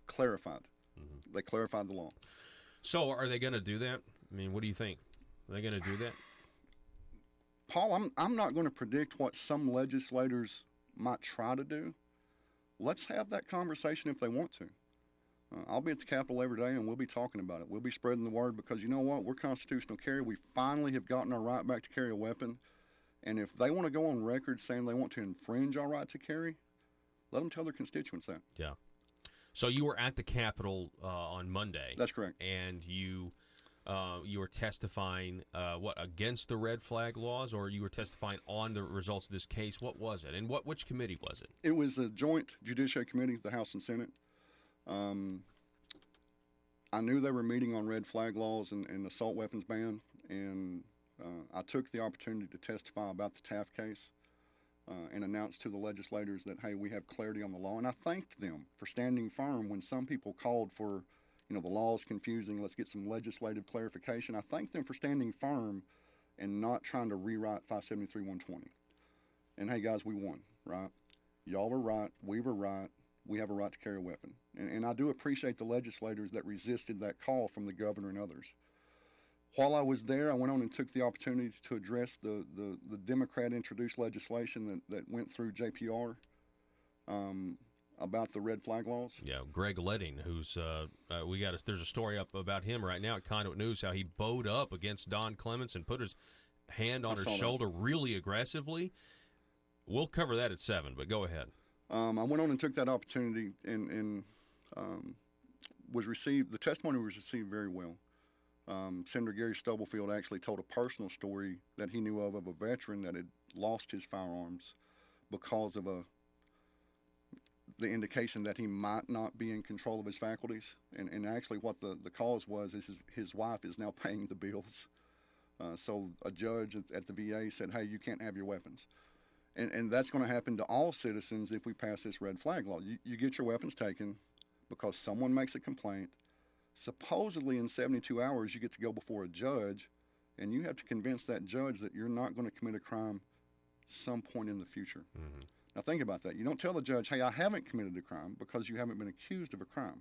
clarified. Mm-hmm. They clarified the law. So, are they going to do that? I mean, what do you think? Are they going to do that? Paul, I'm not going to predict what some legislators might try to do. Let's have that conversation if they want to. I'll be at the Capitol every day, and we'll be talking about it. We'll be spreading the word because, you know what, we're constitutional carry. We finally have gotten our right back to carry a weapon. And if they want to go on record saying they want to infringe our right to carry, let them tell their constituents that. Yeah. So you were at the Capitol on Monday. That's correct. And you were testifying, against the red flag laws, or you were testifying on the results of this case? What was it? And which committee was it? It was the Joint Judiciary Committee, the House and Senate. I knew they were meeting on red flag laws and assault weapons ban, and I took the opportunity to testify about the Taft case and announced to the legislators that, hey, we have clarity on the law. And I thanked them for standing firm when some people called for, the law is confusing, let's get some legislative clarification. I thank them for standing firm and not trying to rewrite 573-120. And, hey, guys, we won, right? Y'all were right. We were right. We have a right to carry a weapon. And I do appreciate the legislators that resisted that call from the governor and others. While I was there, I went on and took the opportunity to address the Democrat-introduced legislation that went through JPR about the red flag laws. Yeah, Greg Leding, who's there's a story up about him right now at Conduit News, how he bowed up against Don Clements and put his hand on her shoulder really aggressively. We'll cover that at 7, but go ahead. I went on and took that opportunity and the testimony was received very well. Senator Gary Stubblefield actually told a personal story that he knew of a veteran that had lost his firearms because of the indication that he might not be in control of his faculties. And actually what the cause was is his wife is now paying the bills. So a judge at the VA said, hey, you can't have your weapons. And that's going to happen to all citizens if we pass this red flag law. You get your weapons taken because someone makes a complaint. Supposedly in 72 hours, you get to go before a judge, and you have to convince that judge that you're not going to commit a crime some point in the future. Mm-hmm. Now think about that. You don't tell the judge, hey, I haven't committed a crime because you haven't been accused of a crime.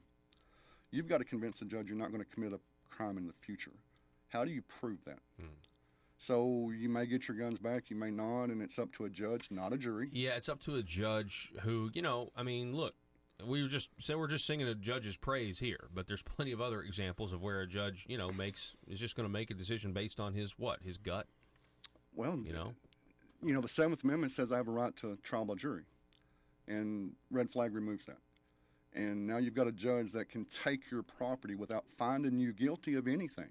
You've got to convince the judge you're not going to commit a crime in the future. How do you prove that? Mm. So you may get your guns back, you may not, and it's up to a judge, not a jury. Yeah, it's up to a judge who, look, we're just singing a judge's praise here, but there's plenty of other examples of where a judge, is just going to make a decision based on his gut. Well, the Seventh Amendment says I have a right to trial by jury, and red flag removes that. And now you've got a judge that can take your property without finding you guilty of anything.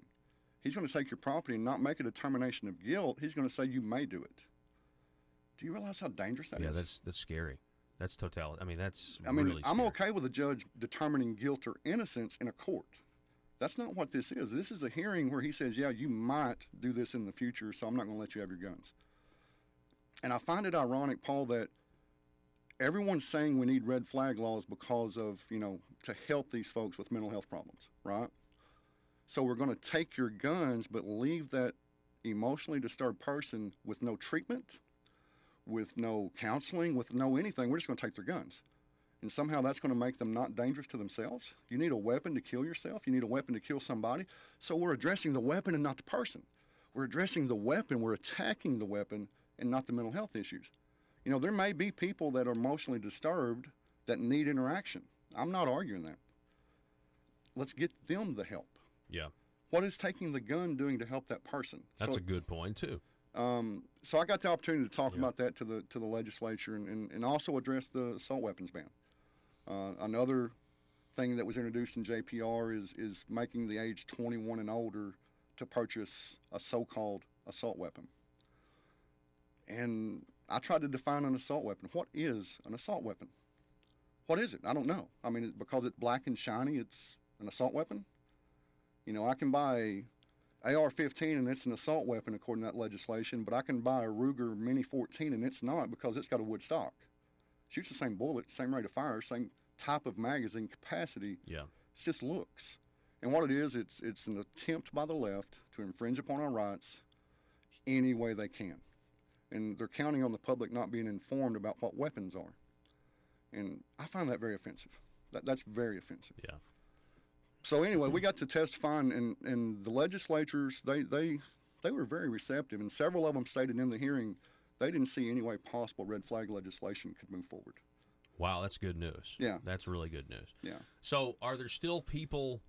He's going to take your property and not make a determination of guilt. He's going to say you may do it. Do you realize how dangerous that is? Yeah, that's scary. That's really I'm scary. okay with a judge determining guilt or innocence in a court. That's not what this is. This is a hearing where he says, yeah, you might do this in the future, so I'm not going to let you have your guns. And I find it ironic, Paul, that everyone's saying we need red flag laws because of, to help these folks with mental health problems, right? So we're going to take your guns but leave that emotionally disturbed person with no treatment, with no counseling, with no anything. We're just going to take their guns. And somehow that's going to make them not dangerous to themselves. You need a weapon to kill yourself. You need a weapon to kill somebody. So we're addressing the weapon and not the person. We're addressing the weapon. We're attacking the weapon and not the mental health issues. There may be people that are emotionally disturbed that need interaction. I'm not arguing that. Let's get them the help. Yeah. What is taking the gun doing to help that person? That's a good point, too. So I got the opportunity to talk about that to the legislature and also address the assault weapons ban. Another thing that was introduced in JPR is making the age 21 and older to purchase a so-called assault weapon. And I tried to define an assault weapon. What is an assault weapon? What is it? I don't know. Because it's black and shiny, it's an assault weapon? I can buy a AR-15 and it's an assault weapon according to that legislation, but I can buy a Ruger Mini 14 and it's not because it's got a wood stock. Shoots the same bullet, same rate of fire, same type of magazine capacity. Yeah. It's just looks. And what it is, it's an attempt by the left to infringe upon our rights any way they can. And they're counting on the public not being informed about what weapons are. And I find that very offensive. That's very offensive. Yeah. So anyway, we got to testifying, and the legislatures, they were very receptive, and several of them stated in the hearing they didn't see any way possible red flag legislation could move forward. Wow, that's good news. Yeah. That's really good news. Yeah. So are there still people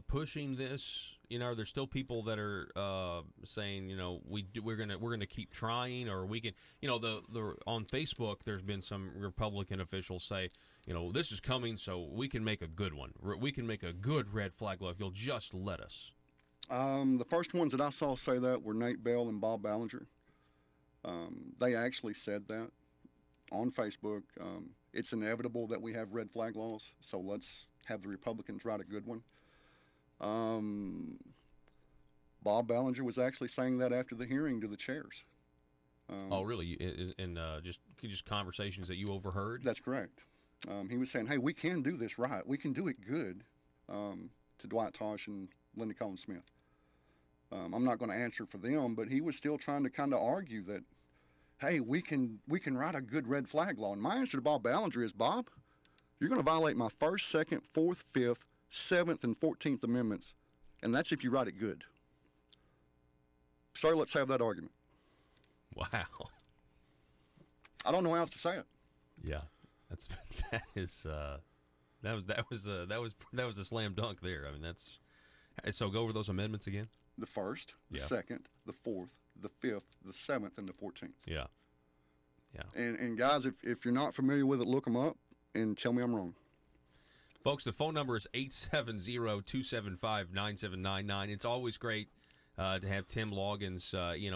pushing this? You know, are there still people that are saying, you know, we're gonna keep trying, or we can, you know, the on Facebook there's been some Republican officials say, you know, this is coming, so we can make a good one. We can make a good red flag law if you'll just let us. The first ones that I saw say that were Nate Bell and Bob Ballinger. They actually said that on Facebook. It's inevitable that we have red flag laws, so let's have the Republicans write a good one. Bob Ballinger was actually saying that after the hearing to the chairs. Oh, really? In just conversations that you overheard? That's correct. He was saying, hey, we can do this right. We can do it good, to Dwight Tosh and Linda Collins Smith. I'm not going to answer for them, but he was still trying to kind of argue that, hey, we can write a good red flag law. And my answer to Bob Ballinger is, Bob, you're going to violate my 1st, 2nd, 4th, 5th, 7th, and 14th Amendments, and that's if you write it good. Sir, let's have that argument. Wow. I don't know how else to say it. Yeah, that was a slam dunk there. I mean, that's so. Go over those amendments again. The 1st, the 2nd, the 4th, the 5th, the 7th, and the 14th. Yeah. Yeah. And guys, if you're not familiar with it, look them up and tell me I'm wrong. Folks, the phone number is 870-275-9799. It's always great to have Tim Loggins,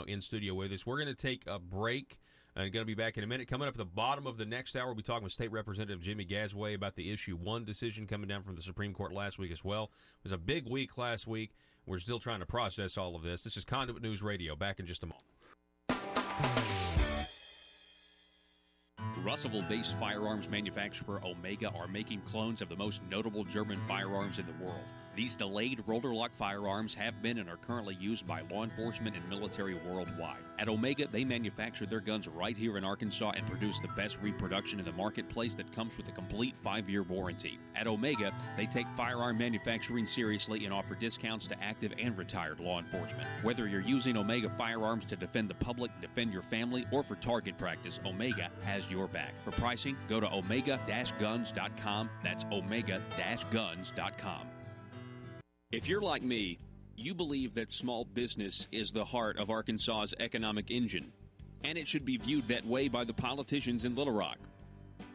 in studio with us. We're going to take a break and going to be back in a minute. Coming up at the bottom of the next hour, we'll be talking with State Representative Jimmy Gasway about the Issue 1 decision coming down from the Supreme Court last week as well. It was a big week last week. We're still trying to process all of this. This is Conduit News Radio. Back in just a moment. Russellville-based firearms manufacturer Omega are making clones of the most notable German firearms in the world. These delayed rotor-lock firearms have been and are currently used by law enforcement and military worldwide. At Omega, they manufacture their guns right here in Arkansas and produce the best reproduction in the marketplace that comes with a complete 5-year warranty. At Omega, they take firearm manufacturing seriously and offer discounts to active and retired law enforcement. Whether you're using Omega firearms to defend the public, defend your family, or for target practice, Omega has your back. For pricing, go to omega-guns.com. That's omega-guns.com. If you're like me, you believe that small business is the heart of Arkansas's economic engine, and it should be viewed that way by the politicians in Little Rock.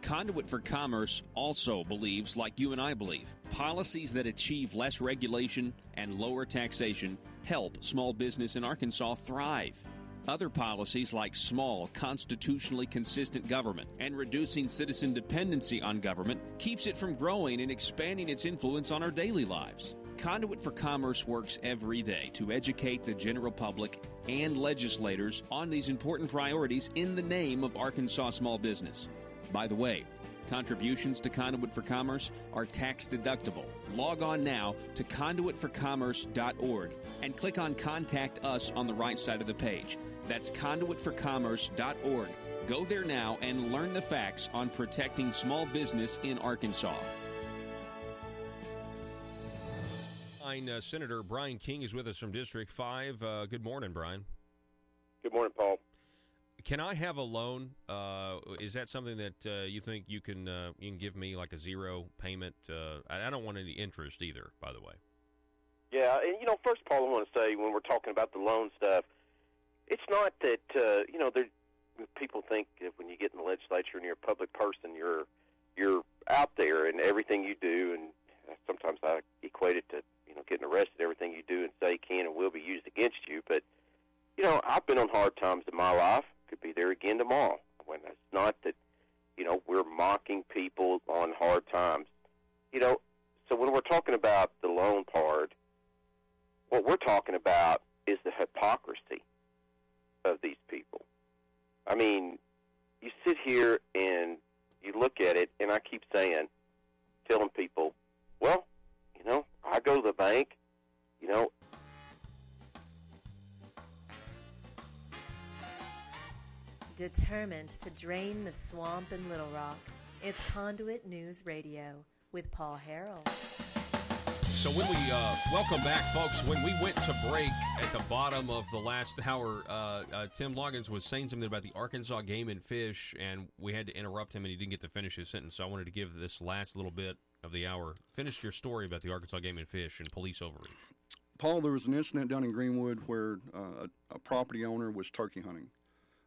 Conduit for Commerce also believes, like you and I believe, policies that achieve less regulation and lower taxation help small business in Arkansas thrive. Other policies like small, constitutionally consistent government and reducing citizen dependency on government keeps it from growing and expanding its influence on our daily lives. Conduit for Commerce works every day to educate the general public and legislators on these important priorities in the name of Arkansas small business. By the way, contributions to Conduit for Commerce are tax deductible. Log on now to conduitforcommerce.org and click on Contact Us on the right side of the page. That's conduitforcommerce.org. Go there now and learn the facts on protecting small business in Arkansas. Senator Brian King is with us from District 5. Good morning, Brian. Good morning, Paul. Can I have a loan? Is that something that you think you can give me, like a zero payment? I don't want any interest either, by the way. Yeah, and, first, Paul, I want to say when we're talking about the loan stuff, it's not that, people think that when you get in the legislature and you're a public person, you're out there and everything you do, and sometimes I equate it to, getting arrested, everything you do and say can and will be used against you. But, I've been on hard times in my life. Could be there again tomorrow. When it's not that, we're mocking people on hard times. So when we're talking about the loan part, what we're talking about is the hypocrisy of these people. I mean, you sit here and you look at it, and I keep telling people, well, I go to the bank, Determined to drain the swamp in Little Rock, it's Conduit News Radio with Paul Harrell. So when we welcome back, folks. When we went to break at the bottom of the last hour, Tim Loggins was saying something about the Arkansas Game and Fish, and we had to interrupt him, and he didn't get to finish his sentence. So I wanted to give this last little bit of the hour. Finish your story about the Arkansas Game and Fish and police overreach. Paul, there was an incident down in Greenwood where a property owner was turkey hunting.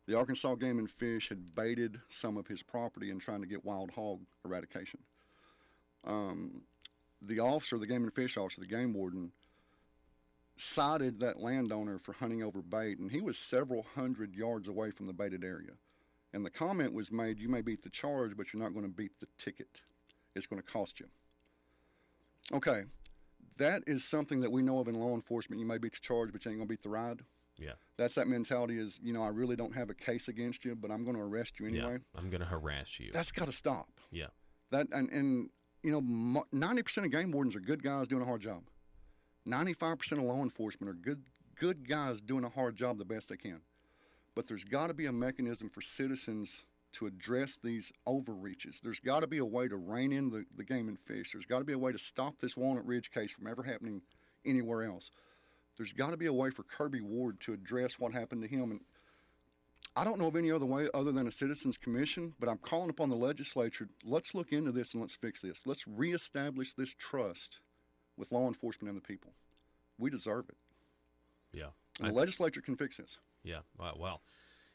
The Arkansas Game and Fish had baited some of his property in trying to get wild hog eradication. The officer, the Game and Fish officer, the game warden, cited that landowner for hunting over bait, and he was several hundred yards away from the baited area. And the comment was made, you may beat the charge, but you're not going to beat the ticket. It's going to cost you. Okay, that is something that we know of in law enforcement. You may beat the charge, but you ain't going to beat the ride. Yeah. That's that mentality is, I really don't have a case against you, but I'm going to arrest you anyway. Yeah, I'm going to harass you. That's got to stop. Yeah. That and 90% of game wardens are good guys doing a hard job. 95% of law enforcement are good guys doing a hard job the best they can. But there's got to be a mechanism for citizens to address these overreaches. There's got to be a way to rein in the Game and Fish. There's got to be a way to stop this Walnut Ridge case from ever happening anywhere else. There's got to be a way for Kirby Ward to address what happened to him. And I don't know of any other way other than a citizens commission, but I'm calling upon the legislature, let's look into this and let's fix this. Let's reestablish this trust with law enforcement and the people. We deserve it. Yeah. And the legislature can fix this. Yeah. Well,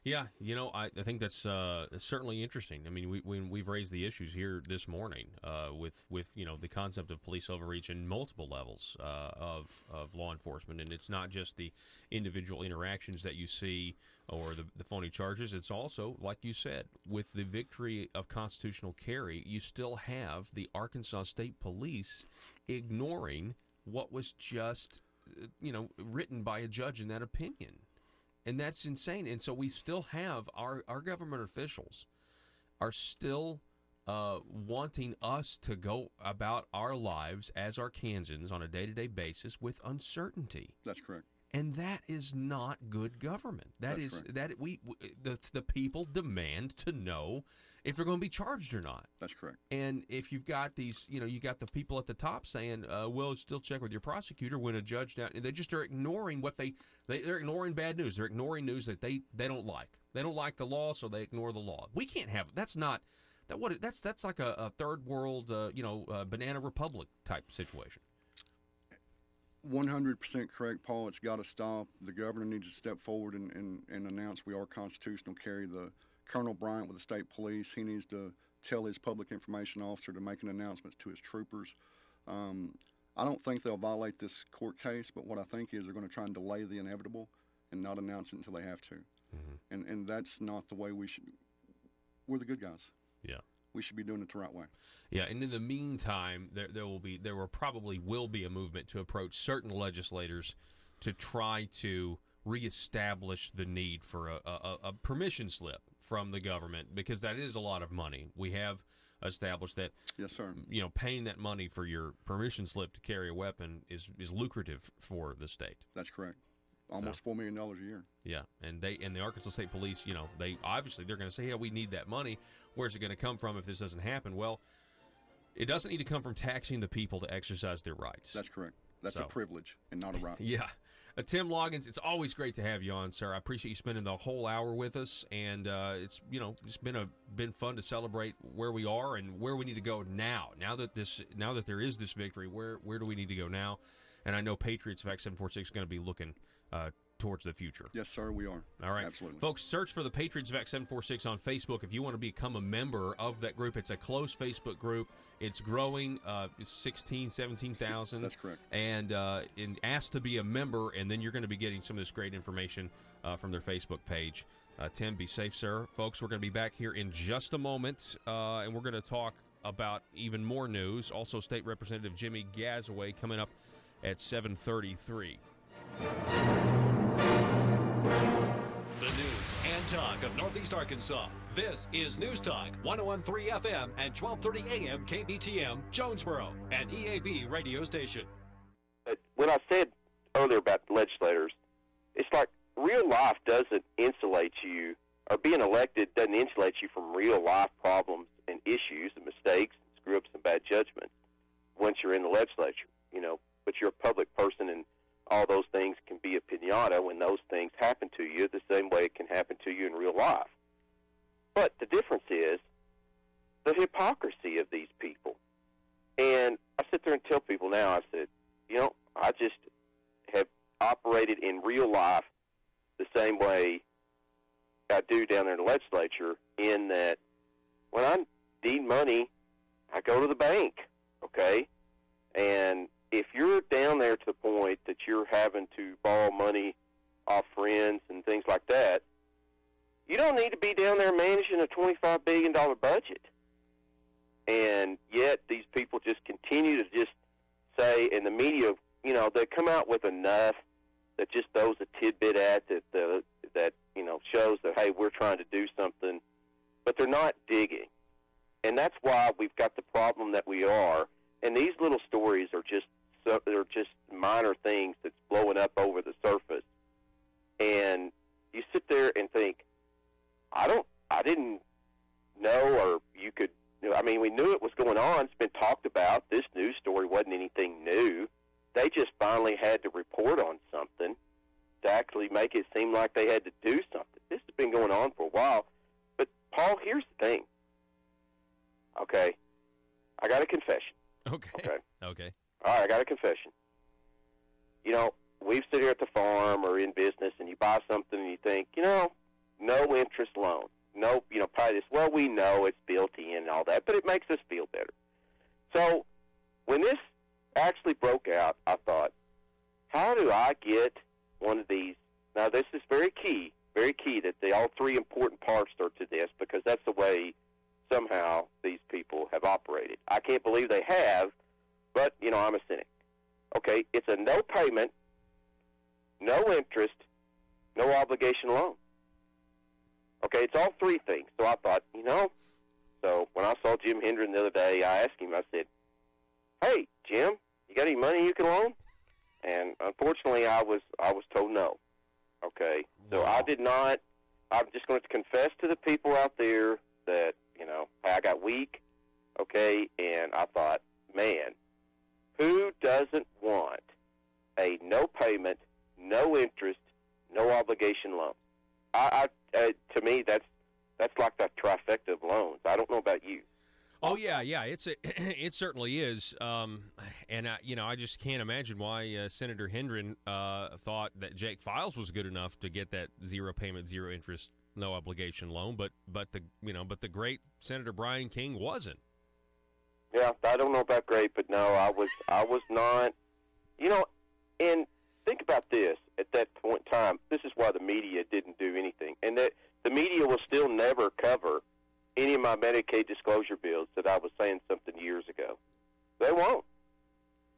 yeah, I think that's certainly interesting. I mean, we've raised the issues here this morning with the concept of police overreach in multiple levels of law enforcement, and it's not just the individual interactions that you see or the phony charges. It's also, like you said, with the victory of constitutional carry, you still have the Arkansas State Police ignoring what was just written by a judge in that opinion. And that's insane. And so we still have our government officials are still wanting us to go about our lives as Arkansans on a day-to-day basis with uncertainty. That's correct. And that is not good government. That's correct. The people demand to know if they're going to be charged or not. That's correct. And if you've got these, you got the people at the top saying, well, still check with your prosecutor when a judge down, they just are ignoring what they're ignoring bad news. They're ignoring news that they don't like. They don't like the law, so they ignore the law. We can't have, that's not, that's like a third world, banana republic type situation. 100% correct, Paul. It's got to stop. The governor needs to step forward and announce we are constitutional carry. The Colonel Bryant with the state police, he needs to tell his public information officer to make an announcement to his troopers. I don't think they'll violate this court case, but what I think is they're going to try and delay the inevitable and not announce it until they have to. Mm-hmm. And that's not the way we should. We're the good guys. Yeah. We should be doing it the right way. Yeah, and in the meantime, there probably will be a movement to approach certain legislators to try to reestablish the need for a permission slip from the government, because that is a lot of money. We have established that. Yes, sir. Paying that money for your permission slip to carry a weapon is lucrative for the state. That's correct. Almost $4 million a year. Yeah, and the Arkansas State Police, they're going to say, yeah, we need that money. Where's it going to come from if this doesn't happen? Well, it doesn't need to come from taxing the people to exercise their rights. That's correct. That's a privilege and not a right. Yeah. Tim Loggins, it's always great to have you on, sir. I appreciate you spending the whole hour with us, and it's been fun to celebrate where we are and where we need to go now. Now that there is this victory, where do we need to go now? And I know Patriots Vac 746 is going to be looking towards the future. Yes, sir, we are. All right. Absolutely. Folks, search for the Patriots Vac 746 on Facebook. If you want to become a member of that group, it's a closed Facebook group. It's growing. It's 16,000, 17,000. That's correct. And ask to be a member, and then you're going to be getting some of this great information from their Facebook page. Tim, be safe, sir. Folks, we're going to be back here in just a moment, and we're going to talk about even more news. Also, State Representative Jimmy Gazaway coming up at 7:33. The news and Talk of Northeast Arkansas. This is News Talk, 101.3 FM and 1230 AM KBTM, Jonesboro, an EAB radio station. When I said earlier about legislators, it's like real life doesn't insulate you, or being elected doesn't insulate you from real life problems and issues and mistakes, and screw-ups and bad judgments once you're in the legislature, but you're a public person, and all those things can be a pinata when those things happen to you the same way it can happen to you in real life. But the difference is the hypocrisy of these people. And I sit there and tell people now, I said, I just have operated in real life the same way I do down there in the legislature, in that when I need money, I go to the bank, okay? And if you're down there to the point that you're having to borrow money off friends and things like that, you don't need to be down there managing a $25 billion budget. And yet these people just continue to just say, and the media, they come out with enough that just throws a tidbit at that shows that, hey, we're trying to do something, but they're not digging. And that's why we've got the problem that we are. And these little stories are they're just minor things that's blowing up over the surface. And you sit there and think, I didn't know, or you could, we knew it was going on. It's been talked about. This news story wasn't anything new. They just finally had to report on something to actually make it seem like they had to do something. This has been going on for a while. But, Paul, here's the thing. Okay. I got a confession. Okay. All right, I got a confession. We've sit here at the farm or in business, and you buy something and you think, no interest loan. No, probably this, well, we know it's built in and all that, but it makes us feel better. So when this actually broke out, I thought, how do I get one of these? Now, this is very key that all three important parts are to this, because that's the way somehow these people have operated. I can't believe they have, but, I'm a cynic. Okay, it's a no payment, no interest, no obligation loan. Okay, it's all three things. So I thought, so when I saw Jim Hendren the other day, I asked him, I said, hey, Jim, you got any money you can loan? And unfortunately, I was told no. Okay, so I did not. I'm just going to confess to the people out there that, I got weak, okay, and I thought, man, who doesn't want a no payment, no interest, no obligation loan? To me, that's like the trifecta of loans. I don't know about you. Oh yeah, it certainly is, and I just can't imagine why Senator Hendren thought that Jake Files was good enough to get that zero payment, zero interest, no obligation loan, but the great Senator Brian King wasn't. Yeah, I don't know about great, but no, I was not. And think about this. At that point in time, this is why the media didn't do anything, and that the media will still never cover any of my Medicaid disclosure bills that I was saying something years ago. They won't.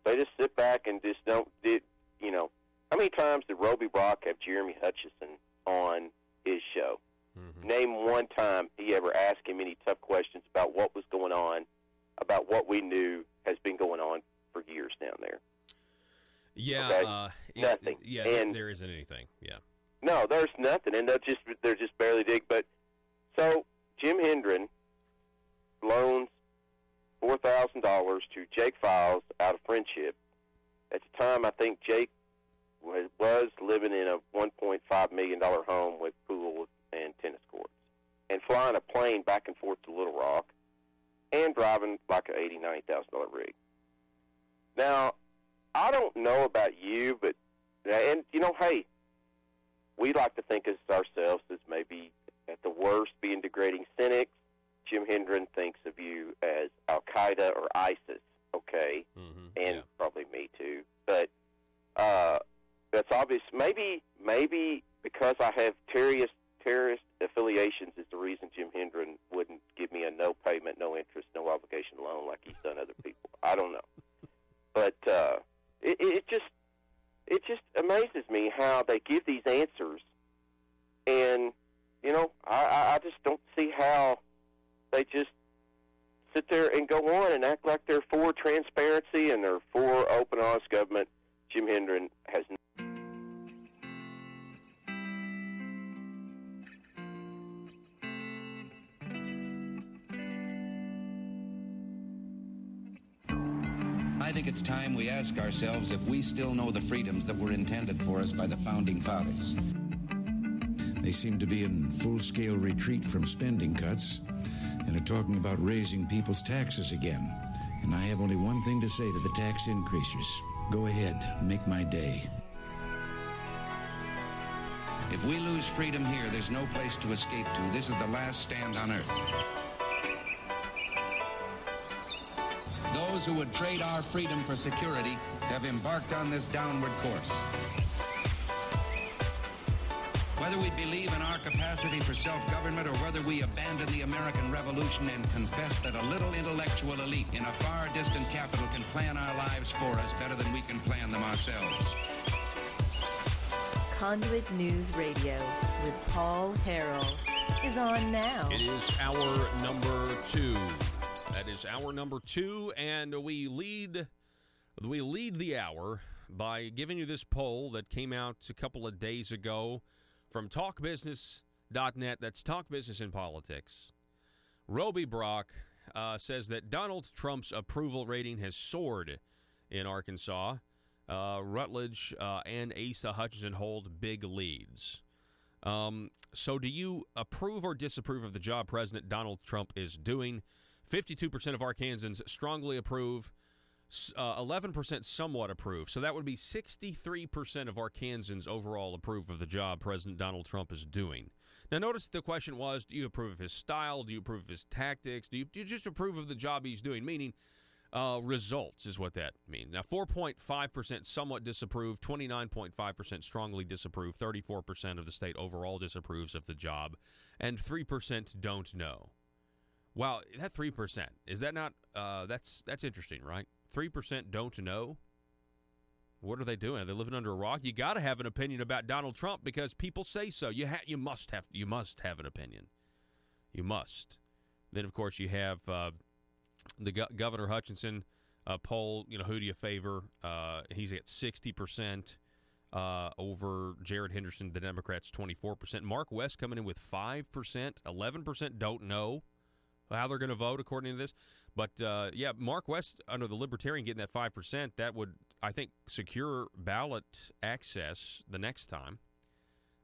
They just sit back and just don't. How many times did Roby Brock have Jeremy Hutchison on his show? Mm-hmm. Name one time he ever asked him any tough questions about what was going on, about what we knew has been going on for years down there. Yeah, okay? Nothing. And there isn't anything. Yeah. No, there's nothing, and they're just barely dig. But so Jim Hendren loans $4,000 to Jake Files out of friendship. At the time, I think Jake was living in a $1.5 million home with pools and tennis courts, and flying a plane back and forth to Little Rock, and driving like an $80,000, $90,000 rig. Now, I don't know about you, but hey, we like to think of ourselves as maybe at the worst being degrading cynics. Jim Hendren thinks of you as Al-Qaeda or ISIS, okay? Mm-hmm. And probably me too. But that's obvious. Maybe because I have terrorist affiliations is the reason Jim Hendren wouldn't give me a no payment, no interest, no obligation loan like he's done other people. I don't know. But it just amazes me how they give these answers, and somehow they just sit there and go on and act like they're for transparency and they're for open, honest government. Jim Hendren has I think it's time we ask ourselves if we still know the freedoms that were intended for us by the Founding Fathers. They seem to be in full-scale retreat from spending cuts and are talking about raising people's taxes again. And I have only one thing to say to the tax increasers. Go ahead, make my day. If we lose freedom here, there's no place to escape to. This is the last stand on earth. Those who would trade our freedom for security have embarked on this downward course. Whether we believe in our capacity for self-government or whether we abandon the American Revolution and confess that a little intellectual elite in a far distant capital can plan our lives for us better than we can plan them ourselves. Conduit News Radio with Paul Harrell is on now. It is hour number 2. That is hour number 2, and we lead the hour by giving you this poll that came out a couple of days ago from talkbusiness.net. That's Talk Business in Politics. Roby Brock says that Donald Trump's approval rating has soared in Arkansas. Rutledge and Asa Hutchinson hold big leads. So do you approve or disapprove of the job President Donald Trump is doing? 52% of Arkansans strongly approve, 11% somewhat approve. So that would be 63% of Arkansans overall approve of the job President Donald Trump is doing. Now, notice the question was, do you approve of his style? Do you approve of his tactics? Do you just approve of the job he's doing? Meaning results is what that means. Now, 4.5% somewhat disapprove, 29.5% strongly disapprove, 34% of the state overall disapproves of the job, and 3% don't know. Wow, that 3%, is that not, that's interesting, right? 3% don't know? What are they doing? Are they living under a rock? You got to have an opinion about Donald Trump because people say so. You must have an opinion. You must. Then, of course, you have the Governor Hutchinson poll. You know, who do you favor? He's at 60% over Jared Henderson, the Democrats, 24%. Mark West coming in with 5%. 11% don't know how they're going to vote according to this. But, yeah, Mark West under the Libertarian getting that 5%, that would, I think, secure ballot access the next time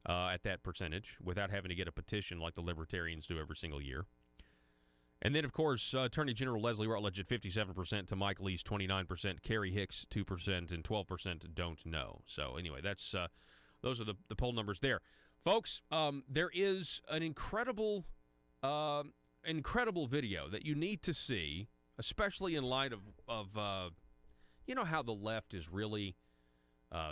at that percentage without having to get a petition like the Libertarians do every single year. And then, of course, Attorney General Leslie Rutledge at 57% to Mike Lee's 29%, Kerry Hicks 2%, and 12% don't know. So, anyway, that's those are the poll numbers there. Folks, there is an incredible video that you need to see, especially in light of you know how the left is really,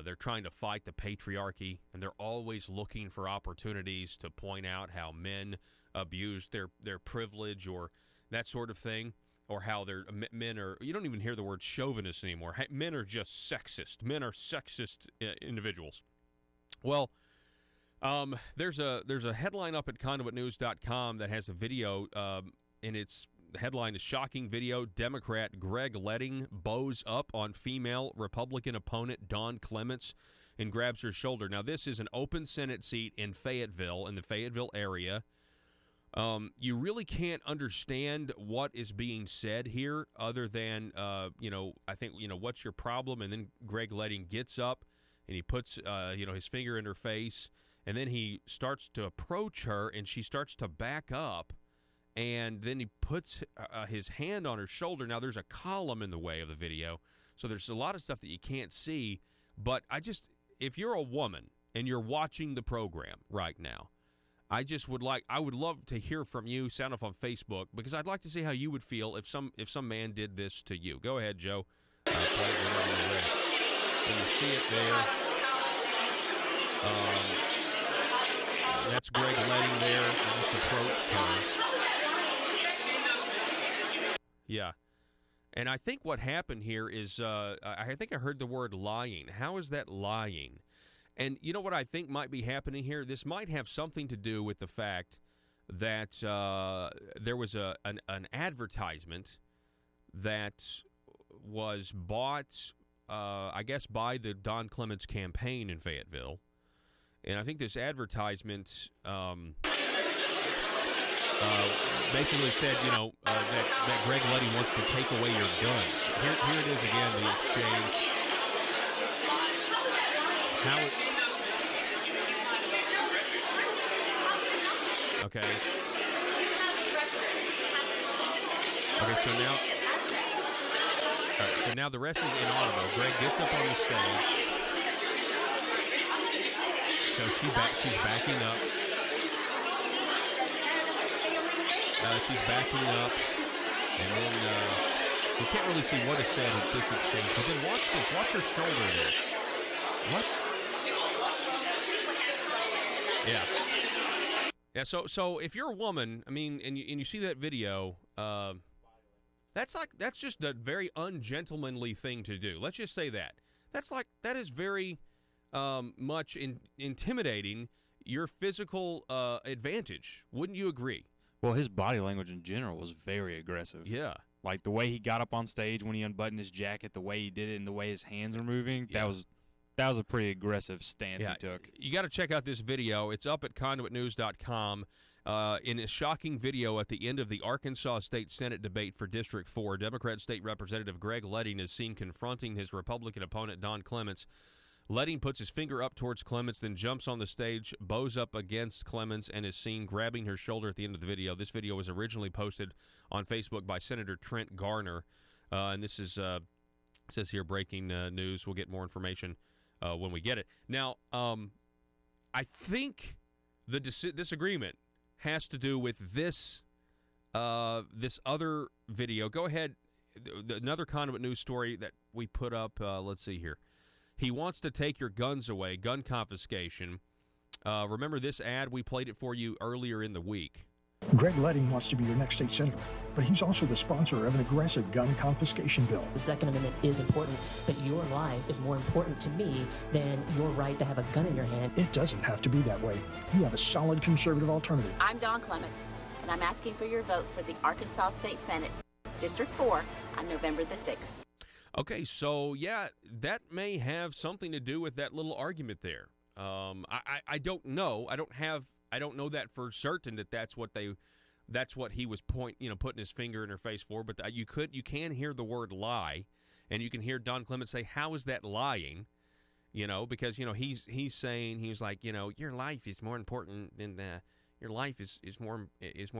they're trying to fight the patriarchy, and they're always looking for opportunities to point out how men abuse their privilege or that sort of thing, or how men are, you don't even hear the word chauvinist anymore. Men are just sexist. Men are sexist individuals. Well, there's a headline up at conduitnews.com that has a video, and the headline is Shocking Video, Democrat Greg Leding bows up on female Republican opponent Dawn Clements and grabs her shoulder. Now, this is an open Senate seat in Fayetteville, in the Fayetteville area. You really can't understand what is being said here other than, I think, what's your problem? And then Greg Leding gets up and he puts, his finger in her face. And then he starts to approach her, and she starts to back up, and then he puts his hand on her shoulder. Now, there's a column in the way of the video, so there's a lot of stuff that you can't see. But if you're a woman and you're watching the program right now, I would love to hear from you. Sound off on Facebook, because I'd like to see how you would feel if some man did this to you. Go ahead, Joe. Play it whenever you're ready. And you see it there. That's Greg Leding there. I just approached her. Yeah. And I think what happened here is, I think I heard the word lying. How is that lying? And you know what I think might be happening here? This might have something to do with the fact that there was an advertisement that was bought, I guess, by the Don Clements campaign in Fayetteville. And I think this advertisement basically said, that Greg Leddy wants to take away your guns. Here it is again, the exchange. Okay, so now... All right, so now the rest is inaudible. Greg gets up on the stage. So she's backing up. She's backing up. And then we can't really see what is said at this exchange. But then watch this. Watch her shoulder there. What? Yeah. Yeah, so if you're a woman, I mean, and you see that video... That's just a very ungentlemanly thing to do. Let's just say that. That is very much intimidating your physical advantage. Wouldn't you agree? Well, his body language in general was very aggressive. Yeah. Like the way he got up on stage when he unbuttoned his jacket, the way he did it, and the way his hands were moving, that was a pretty aggressive stance he took. You got to check out this video. It's up at conduitnews.com. In a shocking video at the end of the Arkansas State Senate debate for District 4, Democrat State Representative Greg Leding is seen confronting his Republican opponent, Don Clements. Leding puts his finger up towards Clements, then jumps on the stage, bows up against Clements, and is seen grabbing her shoulder at the end of the video. This video was originally posted on Facebook by Senator Trent Garner, and this is says here, breaking news. We'll get more information when we get it. Now, I think the disagreement has to do with this this other video. Go ahead. Another Conduit News story that we put up. Let's see here. He wants to take your guns away, gun confiscation. Remember this ad? We played it for you earlier in the week. Greg Leding wants to be your next state senator, but he's also the sponsor of an aggressive gun confiscation bill. The Second Amendment is important, but your life is more important to me than your right to have a gun in your hand. It doesn't have to be that way. You have a solid conservative alternative. I'm Dawn Clements, and I'm asking for your vote for the Arkansas State Senate, District 4, on November the 6th. Okay, so, yeah, that may have something to do with that little argument there. I don't know. I don't know that for certain that's what he was putting his finger in her face for. But you can hear the word lie, and you can hear Don Clements say, "How is that lying?" Because he's saying, he's like, your life is more important than your life is more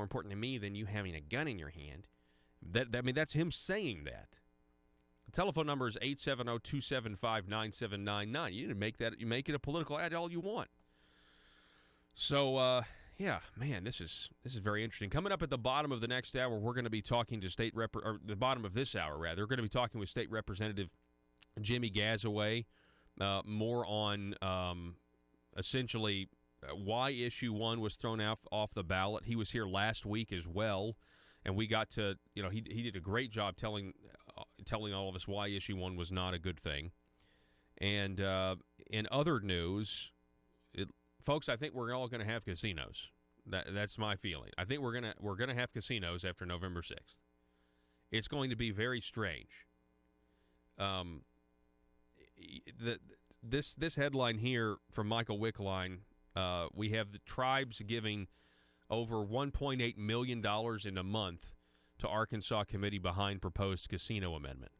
important to me than you having a gun in your hand. That's him saying that. The telephone number is 870-275-9799. You make it a political ad all you want. So, yeah, man, this is very interesting. Coming up at the bottom of the next hour, we're going to be talking to the bottom of this hour, rather. We're going to be talking with State Representative Jimmy Gazaway, more on essentially why Issue 1 was thrown off the ballot. He was here last week as well, and we got to, he did a great job telling all of us why Issue 1 was not a good thing. And in other news, folks, I think we're all going to have casinos. That's my feeling. I think we're gonna have casinos after November 6th. It's going to be very strange. This headline here from Michael Wickline, we have the tribes giving over $1.8 million in a month to Arkansas committee behind proposed casino amendment.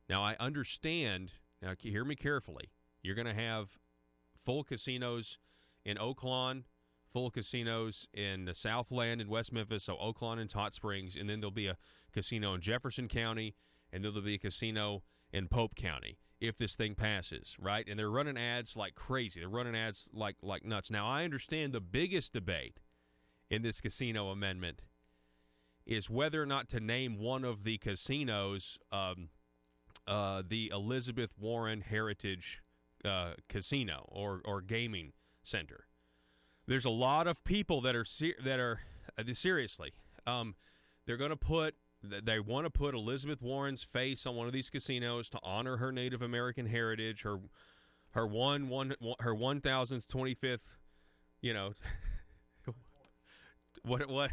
Now, I understand, now hear me carefully, you're going to have full casinos in Oaklawn, full casinos in the Southland in West Memphis, so Oaklawn and Hot Springs, and then there'll be a casino in Jefferson County, and then there'll be a casino in Pope County if this thing passes, right? And they're running ads like crazy. They're running ads like nuts. Now, I understand the biggest debate in this casino amendment is whether or not to name one of the casinos the Elizabeth Warren Heritage Casino or Gaming Center. There's a lot of people that are seriously. They want to put Elizabeth Warren's face on one of these casinos to honor her Native American heritage, her 1025th, What?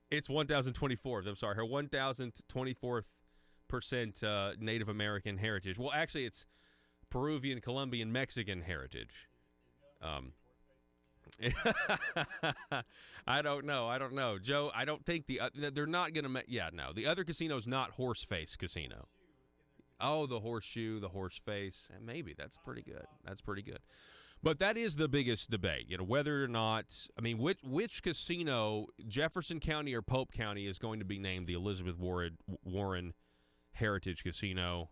It's 1,024th. I'm sorry, her 1,024th percent Native American heritage. Well, actually, it's Peruvian, Colombian, Mexican heritage. I don't know, Joe. I don't think they're not going to. No, the other casino's not Horseface Casino. Oh, the Horseshoe, the Horseface. Maybe that's pretty good. But that is the biggest debate, whether or not, which casino, Jefferson County or Pope County, is going to be named the Elizabeth Warren Heritage Casino.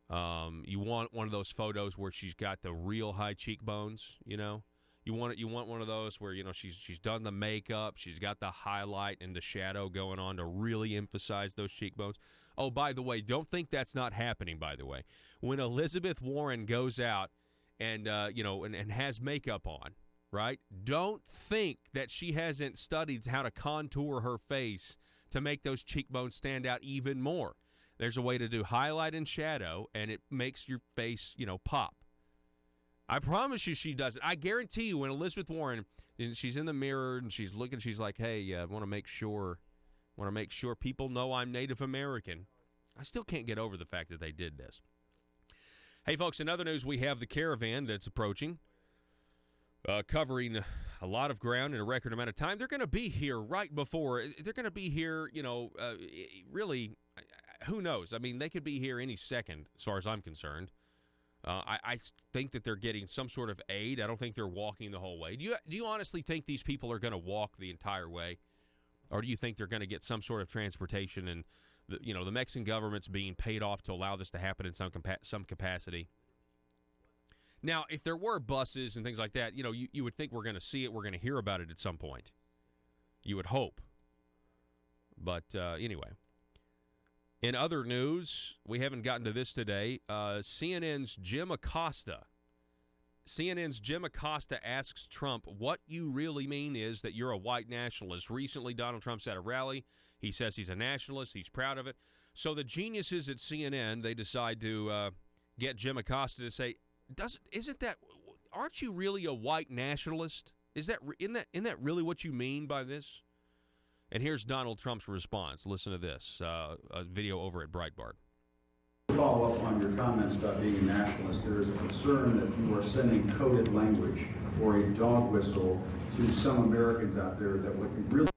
You want one of those photos where she's got the real high cheekbones, You want one of those where, she's done the makeup, she's got the highlight and the shadow going on to really emphasize those cheekbones. Oh, by the way, don't think that's not happening, by the way. When Elizabeth Warren goes out and and has makeup on, right? Don't think that she hasn't studied how to contour her face to make those cheekbones stand out even more. There's a way to do highlight and shadow, and it makes your face, pop. I promise you she does it. I guarantee you when Elizabeth Warren, she's in the mirror and she's looking, she's like, hey, I want to make sure people know I'm Native American. I still can't get over the fact that they did this. Hey, folks, in other news, we have the caravan that's approaching, covering a lot of ground in a record amount of time. They're going to be here right before. They're going to be here, really, who knows? They could be here any second, as far as I'm concerned. I think that they're getting some sort of aid. I don't think they're walking the whole way. Do you honestly think these people are going to walk the entire way? Or do you think they're going to get some sort of transportation and the Mexican government's being paid off to allow this to happen in some capacity? Now, if there were buses and things like that, you would think we're going to see it. We're going to hear about it at some point. You would hope. But anyway. In other news, we haven't gotten to this today. CNN's Jim Acosta asks Trump, what you really mean is that you're a white nationalist. Recently, Donald Trump's at a rally. He says he's a nationalist. He's proud of it. So the geniuses at CNN, they decide to get Jim Acosta to say, aren't you really a white nationalist? Isn't that really what you mean by this? And here's Donald Trump's response. Listen to this, a video over at Breitbart. To follow up on your comments about being a nationalist, there is a concern that you are sending coded language or a dog whistle to some Americans out there that what you really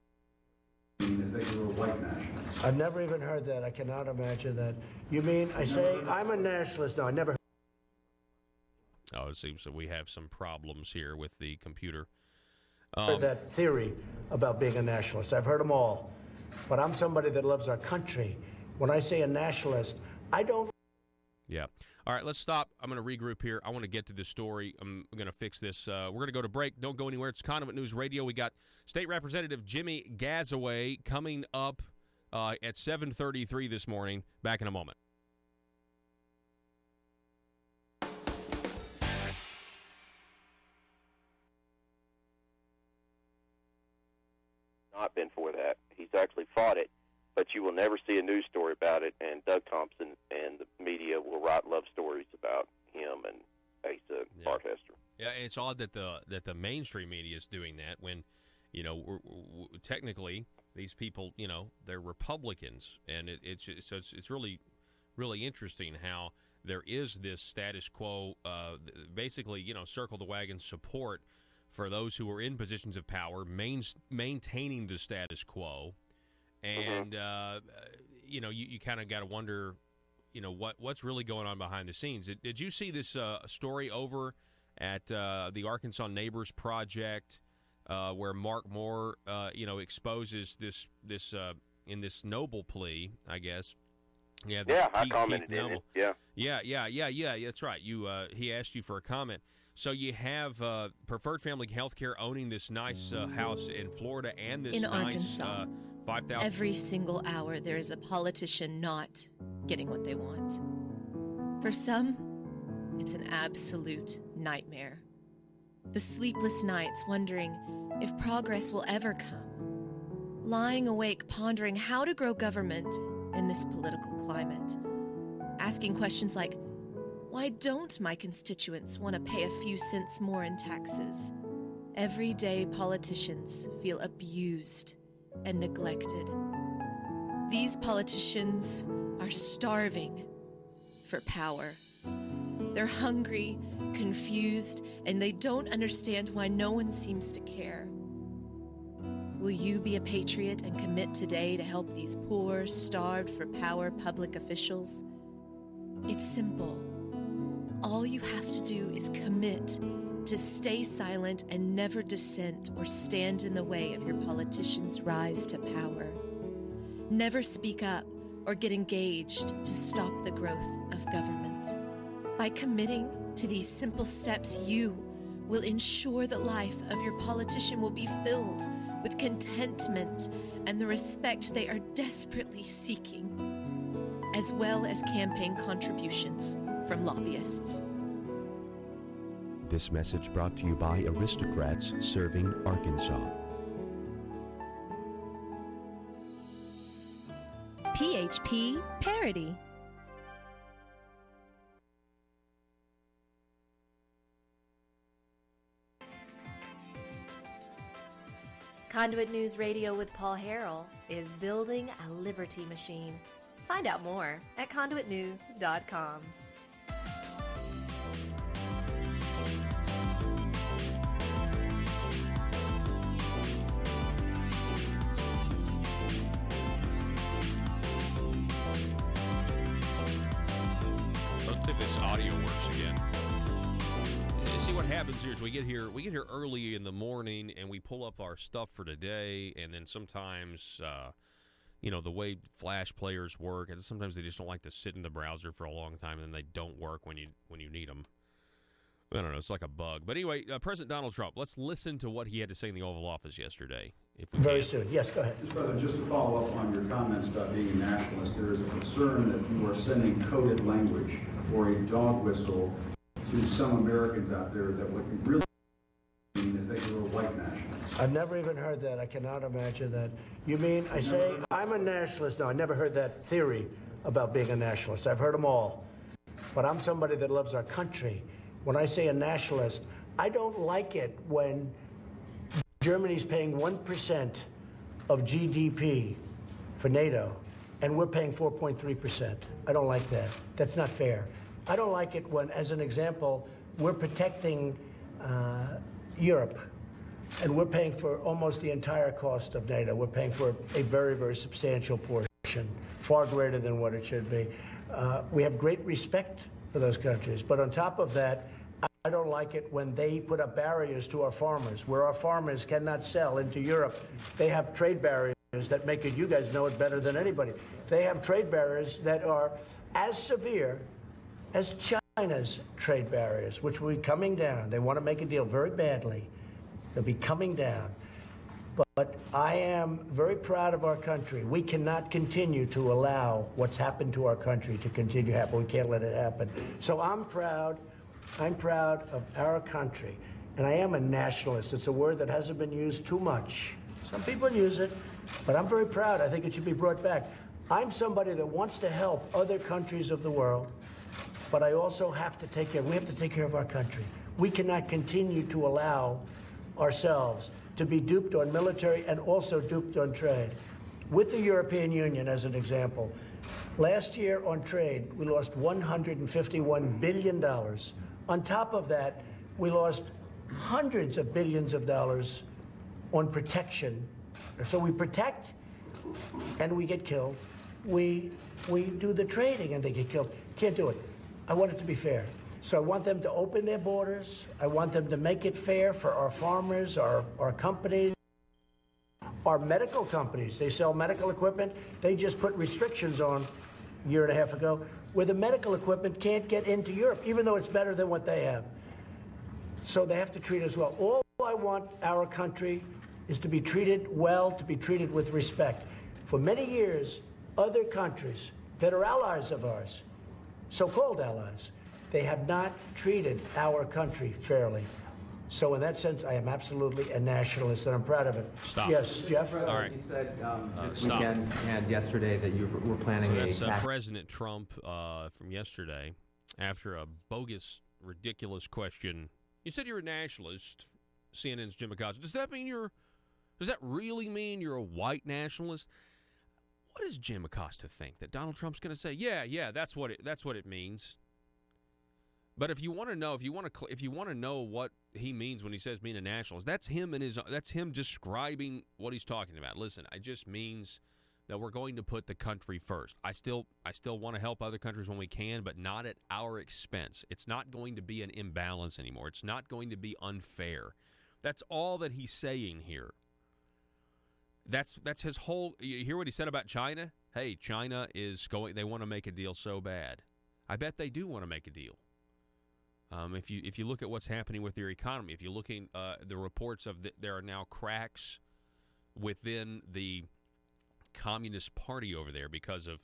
mean is that you're a white nationalist. I've never even heard that. I cannot imagine that. You mean, I say I'm a nationalist. No, I never. Oh, it seems that we have some problems here with the computer. Heard that theory about being a nationalist. I've heard them all. But I'm somebody that loves our country. When I say a nationalist, I don't. Yeah. All right, let's stop. I'm going to regroup here. I want to get to this story. I'm going to fix this. We're going to go to break. Don't go anywhere. It's Conduit News Radio. We got State Representative Jimmy Gazaway coming up at 7:33 this morning. Back in a moment. Not been for that. He's actually fought it, but you will never see a news story about it, and Doug Thompson and the media will write love stories about him and Asa Barchester. Yeah, it's odd that the mainstream media is doing that when, technically these people, they're Republicans, and it's really, really interesting how there is this status quo, basically, circle the wagon support for those who are in positions of power, maintaining the status quo, and you kind of got to wonder, what's really going on behind the scenes. Did you see this story over at the Arkansas Neighbors Project, where Mark Moore, exposes this in this Noble plea, I guess? Yeah, I commented in it. Yeah. That's right. He asked you for a comment. So you have Preferred Family Healthcare owning this nice house in Florida and this in nice Arkansas. 5,000. Every single hour there is a politician not getting what they want. For some, it's an absolute nightmare. The sleepless nights wondering if progress will ever come. Lying awake pondering how to grow government in this political climate. Asking questions like, why don't my constituents want to pay a few cents more in taxes? Everyday politicians feel abused and neglected. These politicians are starving for power. They're hungry, confused, and they don't understand why no one seems to care. Will you be a patriot and commit today to help these poor, starved for power public officials? It's simple. All you have to do is commit to stay silent and never dissent or stand in the way of your politicians' rise to power. Never speak up or get engaged to stop the growth of government. By committing to these simple steps, you will ensure the life of your politician will be filled with contentment and the respect they are desperately seeking, as well as campaign contributions from lobbyists. This message brought to you by Aristocrats Serving Arkansas. PHP Parody. Conduit News Radio with Paul Harrell is building a liberty machine. Find out more at conduitnews.com. Let's see if this audio works again. See what happens here is we get here early in the morning and we pull up our stuff for today, and then sometimes the way Flash players work, and sometimes they just don't like to sit in the browser for a long time, and then they don't work when you need them. I don't know, it's like a bug. But anyway, President Donald Trump, let's listen to what he had to say in the Oval Office yesterday. If we Very can. soon. Yes, go ahead. Mr. President, just to follow up on your comments about being a nationalist, there is a concern that you are sending coded language or a dog whistle to some Americans out there that what you really mean is that you're a white nationalist. I've never even heard that. I cannot imagine that. You mean I say I'm a nationalist? No, I never heard that theory about being a nationalist. I've heard them all. But I'm somebody that loves our country. When I say a nationalist, I don't like it when Germany's paying 1% of GDP for NATO, and we're paying 4.3%. I don't like that. That's not fair. I don't like it when, as an example, we're protecting Europe, and we're paying for almost the entire cost of NATO. We're paying for a very, very substantial portion, far greater than what it should be. We have great respect for those countries, but on top of that, I don't like it when they put up barriers to our farmers, where our farmers cannot sell into Europe. They have trade barriers that make it, you guys know it better than anybody. They have trade barriers that are as severe as China's trade barriers, which will be coming down. They want to make a deal very badly. They'll be coming down. But I am very proud of our country. We cannot continue to allow what's happened to our country to continue to happen. We can't let it happen. So I'm proud of our country. And I am a nationalist. It's a word that hasn't been used too much. Some people use it, but I'm very proud. I think it should be brought back. I'm somebody that wants to help other countries of the world, but I also have to take care of our country. We cannot continue to allow ourselves to be duped on military and also duped on trade. With the European Union, as an example, last year on trade, we lost $151 billion. On top of that, we lost hundreds of billions of dollars on protection. So we protect and we get killed. We do the trading and they get killed. Can't do it. I want it to be fair. So I want them to open their borders. I want them to make it fair for our farmers, our companies, our medical companies. They sell medical equipment. They just put restrictions on a year and a half ago where the medical equipment can't get into Europe, even though it's better than what they have. So they have to treat us well. All I want our country is to be treated well, to be treated with respect. For many years, other countries that are allies of ours, so-called allies, they have not treated our country fairly. So in that sense, I am absolutely a nationalist, and I'm proud of it. Stop. Yes, Jeff? All right. You said this weekend and yesterday that you were planning so that's President Trump from yesterday, after a bogus, ridiculous question. You said you're a nationalist. CNN's Jim Acosta. Does that really mean you're a white nationalist? What does Jim Acosta think? That Donald Trump's going to say, yeah, that's what it means. But if you want to know what he means when he says being a nationalist, that's him describing what he's talking about. Listen, it just means that we're going to put the country first. I still want to help other countries when we can, but not at our expense. It's not going to be an imbalance anymore. It's not going to be unfair. That's all that he's saying here. That's his whole. You hear what he said about China? Hey, China they want to make a deal so bad. I bet they do want to make a deal. If you look at what's happening with their economy, if you're looking the reports of there are now cracks within the Communist Party over there because of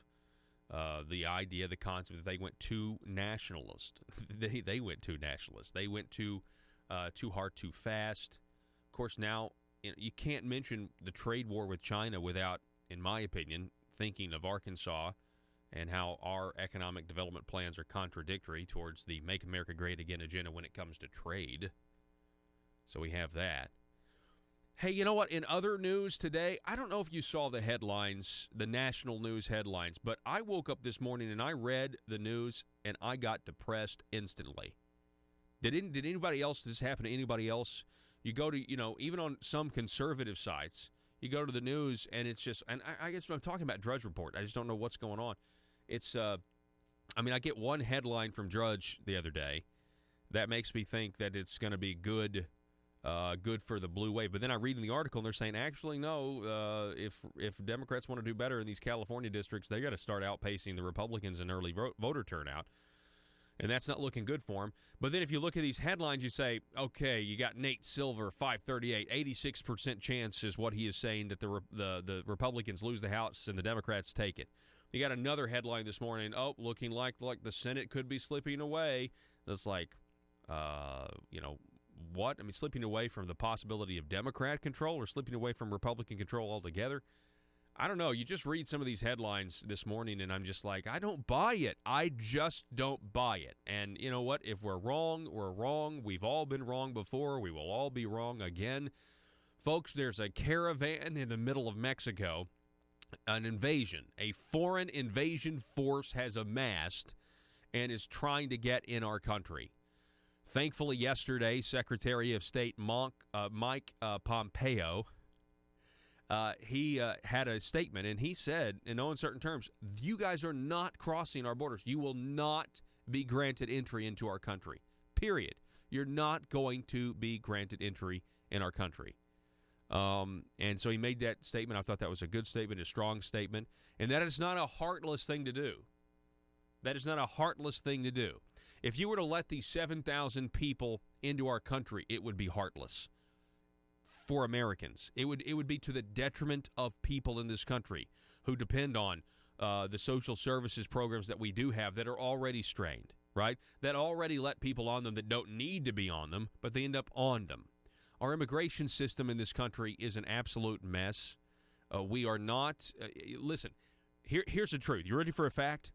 the idea, the concept that they went too nationalist. they went too nationalist. They went too hard, too fast. Of course, now you can't mention the trade war with China without, in my opinion, thinking of Arkansas and how our economic development plans are contradictory towards the Make America Great Again agenda when it comes to trade. So we have that. Hey, you know what? In other news today, I don't know if you saw the headlines, the national news headlines, but I woke up this morning and I read the news and I got depressed instantly. Did anybody else, this happen to anybody else? You go to, even on some conservative sites, you go to the news and it's just, and I guess I'm talking about Drudge Report. I just don't know what's going on. It's, I get one headline from Drudge the other day that makes me think that it's going to be good for the blue wave. But then I read in the article and they're saying, actually, no, if Democrats want to do better in these California districts, they got to start outpacing the Republicans in early voter turnout. And that's not looking good for them. But then if you look at these headlines, you say, okay, you got Nate Silver, 538, 86% chance is what he is saying that the Republicans lose the House and the Democrats take it. You got another headline this morning, looking like the Senate could be slipping away. That's like, what? I mean, slipping away from the possibility of Democrat control or slipping away from Republican control altogether? I don't know. You just read some of these headlines this morning, and I'm just like, I don't buy it. I just don't buy it. And you know what? If we're wrong, we're wrong. We've all been wrong before. We will all be wrong again. Folks, there's a caravan in the middle of Mexico, an invasion. A foreign invasion force has amassed and is trying to get in our country. Thankfully, yesterday, Secretary of State Mike Pompeo, he had a statement, and he said, in no uncertain terms, you guys are not crossing our borders. You will not be granted entry into our country, period. You're not going to be granted entry in our country. And so he made that statement. I thought that was a good statement, a strong statement, and that is not a heartless thing to do. That is not a heartless thing to do. If you were to let these 7,000 people into our country, it would be heartless for Americans. It would be to the detriment of people in this country who depend on the social services programs that we do have that are already strained, right? That already let people on them that don't need to be on them, but they end up on them. Our immigration system in this country is an absolute mess. We are not listen, here's the truth. You ready for a fact?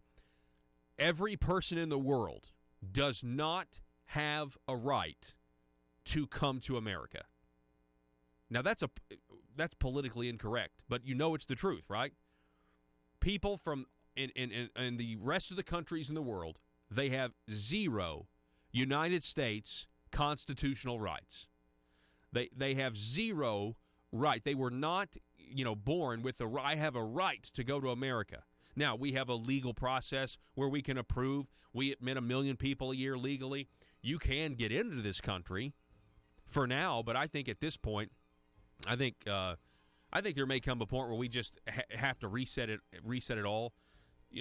Every person in the world does not have a right to come to America. Now, that's politically incorrect, but you know it's the truth, right? People from in the rest of the countries in the world, they have zero United States constitutional rights. They have zero right. They were not, born with I have a right to go to America. Now, we have a legal process where we can approve. We admit 1 million people a year legally. You can get into this country for now, but I think at this point, I think there may come a point where we just have to reset it all,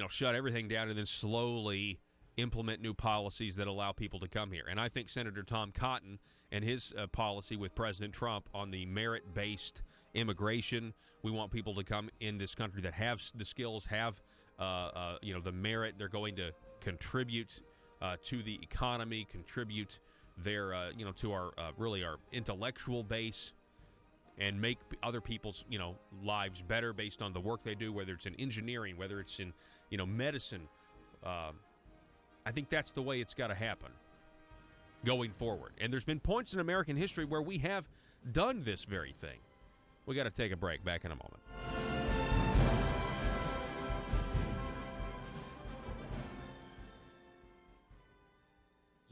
shut everything down, and then slowly implement new policies that allow people to come here. And I think Senator Tom Cotton and his policy with President Trump on the merit-based immigration, we want people to come in this country that have the skills, have the merit. They're going to contribute to the economy, contribute their to our our intellectual base, and make other people's lives better based on the work they do, whether it's in engineering, whether it's in medicine. I think that's the way it's got to happen. going forward. And there's been points in American history where we have done this very thing. We got to take a break. Back in a moment.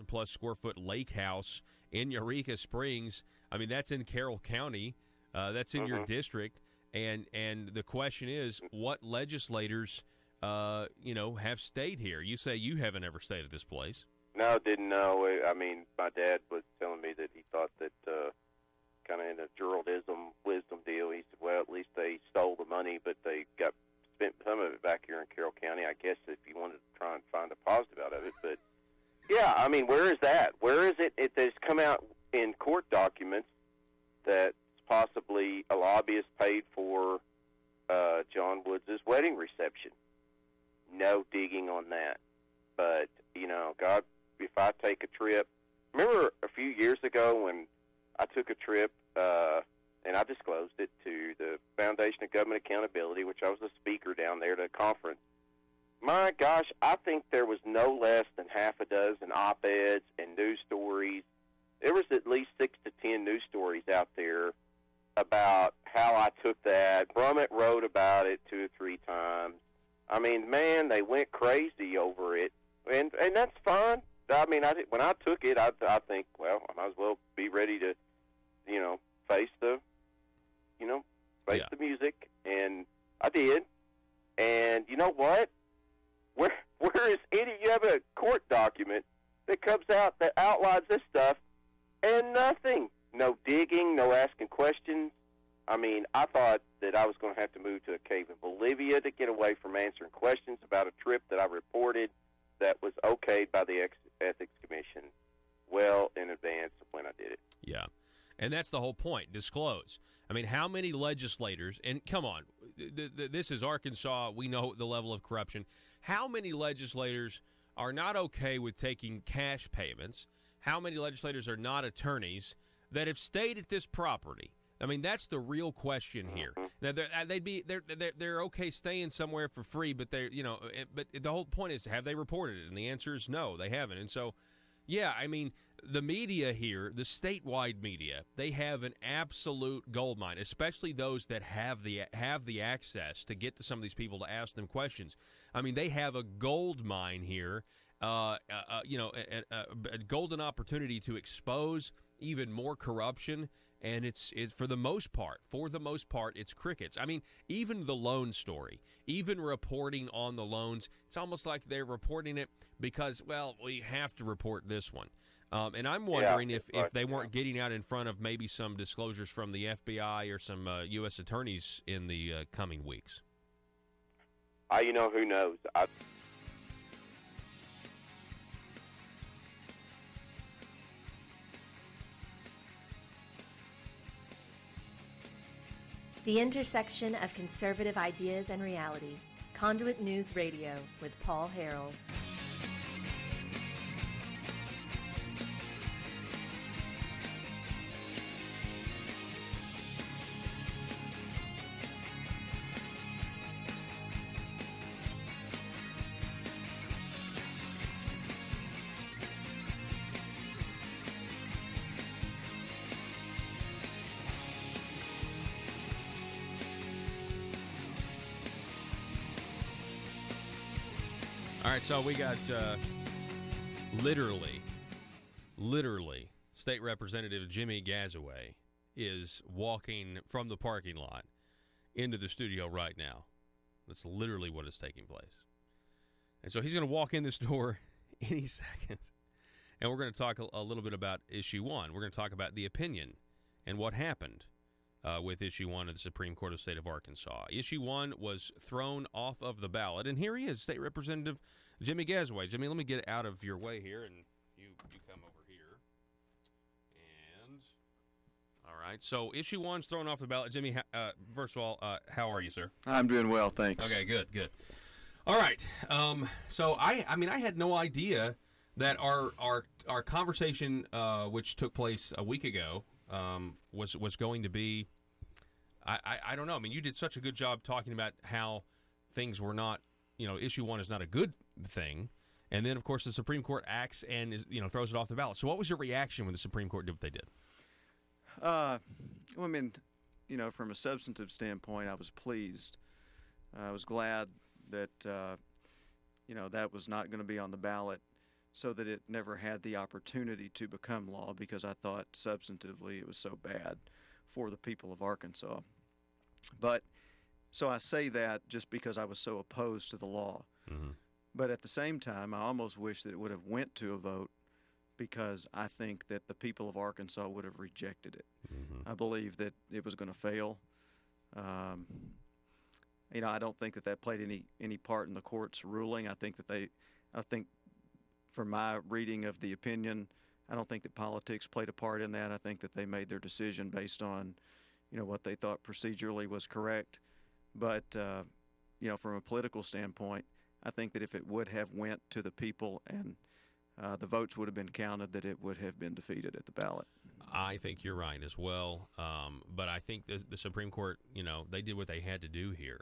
Plus square foot lake house in Eureka Springs. I mean, that's in Carroll County. That's in your district. And the question is, what legislators, have stayed here? You say you haven't ever stayed at this place. No, didn't know. I mean, my dad was telling me that he thought that kind of in a journalism wisdom deal, he said, well, at least they stole the money, but they spent some of it back here in Carroll County. I guess if you wanted to try and find a positive out of it, but yeah, I mean, where is that? Where is it? It has come out in court documents that possibly a lobbyist paid for John Woods' wedding reception. No digging on that. But, God, if I take a trip, remember a few years ago when I took a trip, and I disclosed it to the Foundation of Government Accountability, which I was a speaker down there at a conference. My gosh, I think there was no less than half a dozen op-eds and news stories. There was at least 6 to 10 news stories out there about how I took that. Brummett wrote about it 2 or 3 times. I mean, man, they went crazy over it, and that's fine. I mean, when I took it, I think, well, I might as well be ready to, face the music, and I did. And you know what? Where is you have a court document that comes out that outlines this stuff, and nothing. No digging, no asking questions. I mean, I thought that I was going to have to move to a cave in Bolivia to get away from answering questions about a trip that I reported that was okayed by the Ethics Commission well in advance of when I did it. Yeah. And that's the whole point. Disclose. I mean, how many legislators, and come on, this is Arkansas. We know the level of corruption. How many legislators are not okay with taking cash payments? How many legislators are not attorneys that have stayed at this property? I mean, that's the real question here. Now, they're okay staying somewhere for free, but but the whole point is, have they reported it? And the answer is no, they haven't. And so, yeah, I mean, the media here, the statewide media, they have an absolute goldmine, especially those that have the access to get to some of these people to ask them questions. I mean, they have a gold mine here, a golden opportunity to expose even more corruption. And it's for the most part, it's crickets. I mean, even the loan story, even reporting on the loans, it's almost like they're reporting it because, well, we have to report this one. And I'm wondering if they weren't getting out in front of maybe some disclosures from the FBI or some U.S. attorneys in the coming weeks. Who knows? The intersection of conservative ideas and reality. Conduit News Radio with Paul Harrell. All right, so we got literally, State Representative Jimmy Gazaway is walking from the parking lot into the studio right now. That's literally what is taking place. And so he's going to walk in this door any second, and we're going to talk a little bit about Issue 1. We're going to talk about the opinion and what happened with Issue 1 of the Supreme Court of the State of Arkansas. Issue 1 was thrown off of the ballot, and here he is, State Representative Jimmy Gazaway. Jimmy, let me get out of your way here, and you come over here. And, all right, so Issue 1's thrown off the ballot. Jimmy, first of all, how are you, sir? I'm doing well, thanks. Okay, good. All right, so I had no idea that our conversation, which took place a week ago, was going to be, I don't know. I mean, you did such a good job talking about how things were not, Issue 1 is not a good thing, And then, of course, the Supreme Court acts and throws it off the ballot. So what was your reaction when the Supreme Court did what they did? Well, I mean, from a substantive standpoint, I was pleased. I was glad that, that was not going to be on the ballot so that it never had the opportunity to become law, because I thought substantively it was so bad for the people of Arkansas. But so I say that just because I was so opposed to the law. Mm-hmm. But at the same time, I almost wish that it would have went to a vote, because I think that the people of Arkansas would have rejected it. Mm-hmm. I believe that it was going to fail. I don't think that played any part in the court's ruling. I think from my reading of the opinion, I don't think that politics played a part in that. I think that they made their decision based on, what they thought procedurally was correct. But, from a political standpoint, I think that if it would have went to the people and the votes would have been counted, that it would have been defeated at the ballot. I think you're right as well. But I think the Supreme Court, they did what they had to do here.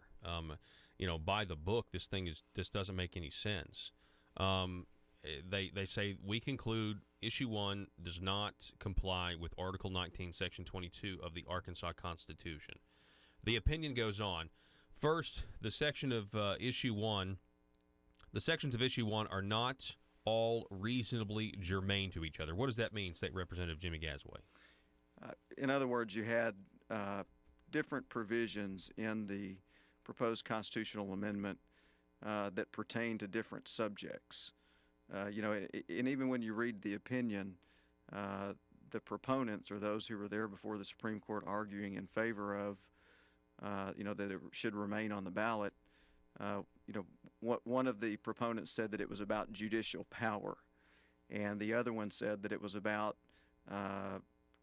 By the book, this doesn't make any sense. They say we conclude issue 1 does not comply with Article 19, Section 22 of the Arkansas Constitution. The opinion goes on. First, the section of issue 1, the sections of issue 1 are not all reasonably germane to each other. What does that mean, State Representative Jimmy Gasaway? In other words, you had different provisions in the proposed constitutional amendment that pertain to different subjects. And even when you read the opinion, the proponents, or those who were there before the Supreme Court arguing in favor of, that it should remain on the ballot, one of the proponents said that it was about judicial power, and the other one said that it was about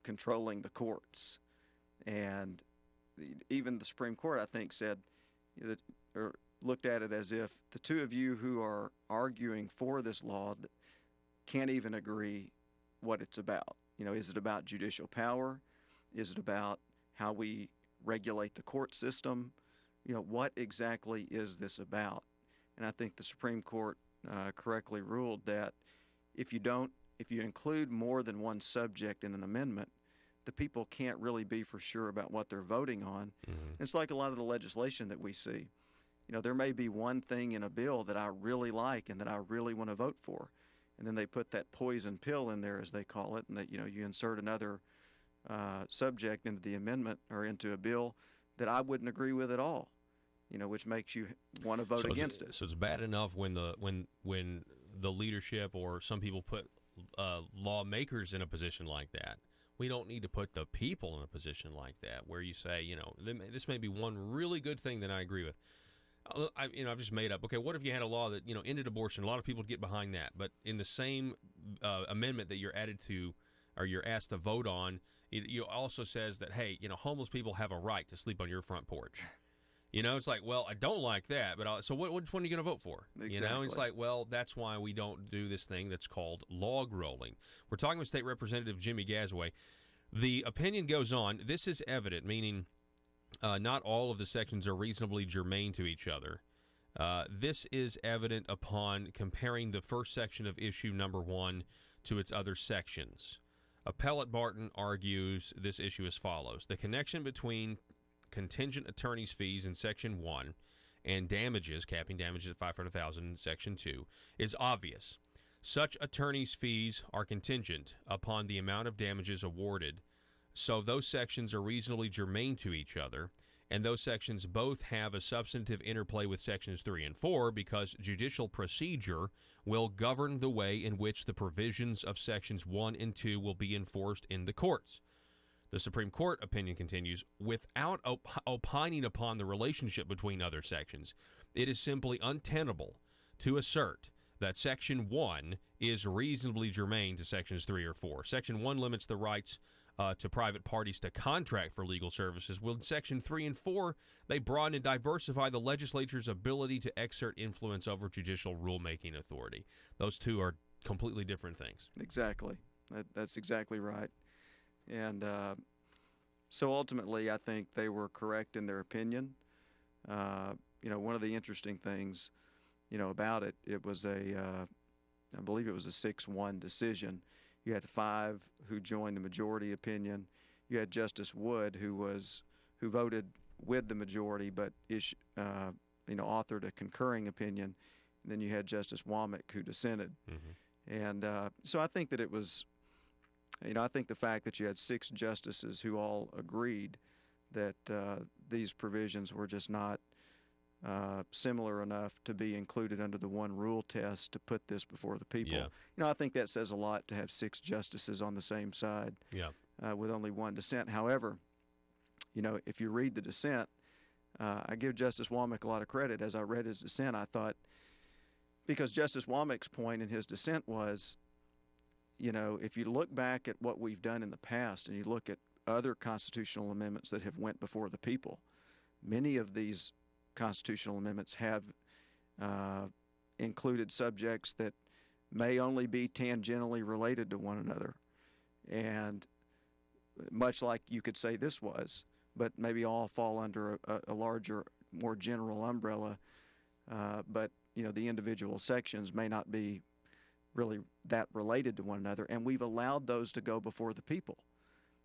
controlling the courts. And even the Supreme Court, I think, said that, or looked at it as if the two of you who are arguing for this law can't even agree what it's about. Is it about judicial power? Is it about how we regulate the court system? What exactly is this about? And I think the Supreme Court correctly ruled that if you include more than one subject in an amendment, the people can't really be for sure about what they're voting on. Mm-hmm. It's like a lot of the legislation that we see. There may be one thing in a bill that I really like and that I really want to vote for, and then they put that poison pill in there, as they call it, and that you insert another subject into the amendment or into a bill that I wouldn't agree with at all. Which makes you want to vote against it. So it's bad enough when the leadership or some people put lawmakers in a position like that. We don't need to put the people in a position like that, where you say, this may be one really good thing that I agree with. I've just made up. Okay, what if you had a law that ended abortion? A lot of people would get behind that, but in the same amendment that you're added to, or you're asked to vote on, it also says that, hey, homeless people have a right to sleep on your front porch. It's like, well, I don't like that, but so which one are you going to vote for? Exactly. It's like, well, that's why we don't do this thing that's called log rolling. We're talking with State Representative Jimmy Gasaway. The opinion goes on. This is evident, meaning not all of the sections are reasonably germane to each other. This is evident upon comparing the first section of issue number 1 to its other sections. Appellate Barton argues this issue as follows. The connection between contingent attorney's fees in Section 1 and damages, capping damages at $500,000 in Section 2, is obvious. Such attorney's fees are contingent upon the amount of damages awarded, so those sections are reasonably germane to each other, and those sections both have a substantive interplay with Sections 3 and 4 because judicial procedure will govern the way in which the provisions of Sections 1 and 2 will be enforced in the courts. The Supreme Court opinion continues, without opining upon the relationship between other sections, it is simply untenable to assert that Section 1 is reasonably germane to Sections 3 or 4. Section 1 limits the rights to private parties to contract for legal services, while in Section 3 and 4, they broaden and diversify the legislature's ability to exert influence over judicial rulemaking authority. Those two are completely different things. Exactly. That's exactly right. And so ultimately, I think they were correct in their opinion. One of the interesting things, about it, it was a I believe it was a 6-1 decision. You had 5 who joined the majority opinion. You had Justice Wood, who voted with the majority, but authored a concurring opinion. And then you had Justice Womack, who dissented. And so I think that it was, I think the fact that you had 6 justices who all agreed that these provisions were just not similar enough to be included under the one rule test to put this before the people. Yeah. I think that says a lot to have 6 justices on the same side with only 1 dissent. However, if you read the dissent, I give Justice Womack a lot of credit. As I read his dissent, I thought, because Justice Womack's point in his dissent was, if you look back at what we've done in the past and you look at other constitutional amendments that have went before the people, many of these constitutional amendments have included subjects that may only be tangentially related to one another, and much like you could say this was, but maybe all fall under a larger, more general umbrella, but the individual sections may not be really that related to one another, and we've allowed those to go before the people.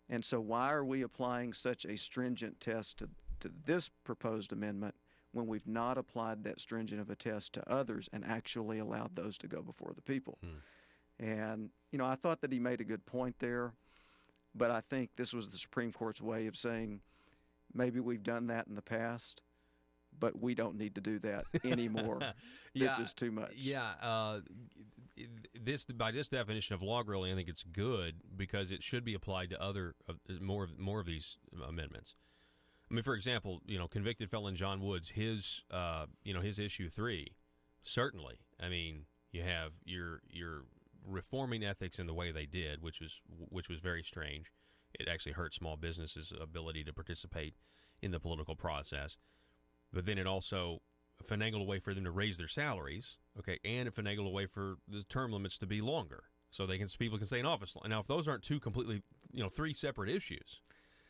And so why are we applying such a stringent test to this proposed amendment when we've not applied that stringent of a test to others and actually allowed those to go before the people? And, I thought that he made a good point there, but I think this was the Supreme Court's way of saying maybe we've done that in the past, but we don't need to do that anymore. This is too much. Yeah. By this definition of law, really, I think it's good because it should be applied to other more of these amendments. I mean, for example, convicted felon John Woods, his issue 3, certainly. I mean, you have your reforming ethics in the way they did, which was very strange. It actually hurt small businesses' ability to participate in the political process. But then it also finagled a way for them to raise their salaries, okay, and it finagled a way for the term limits to be longer, so people can stay in office. Now, if those aren't 3 separate issues,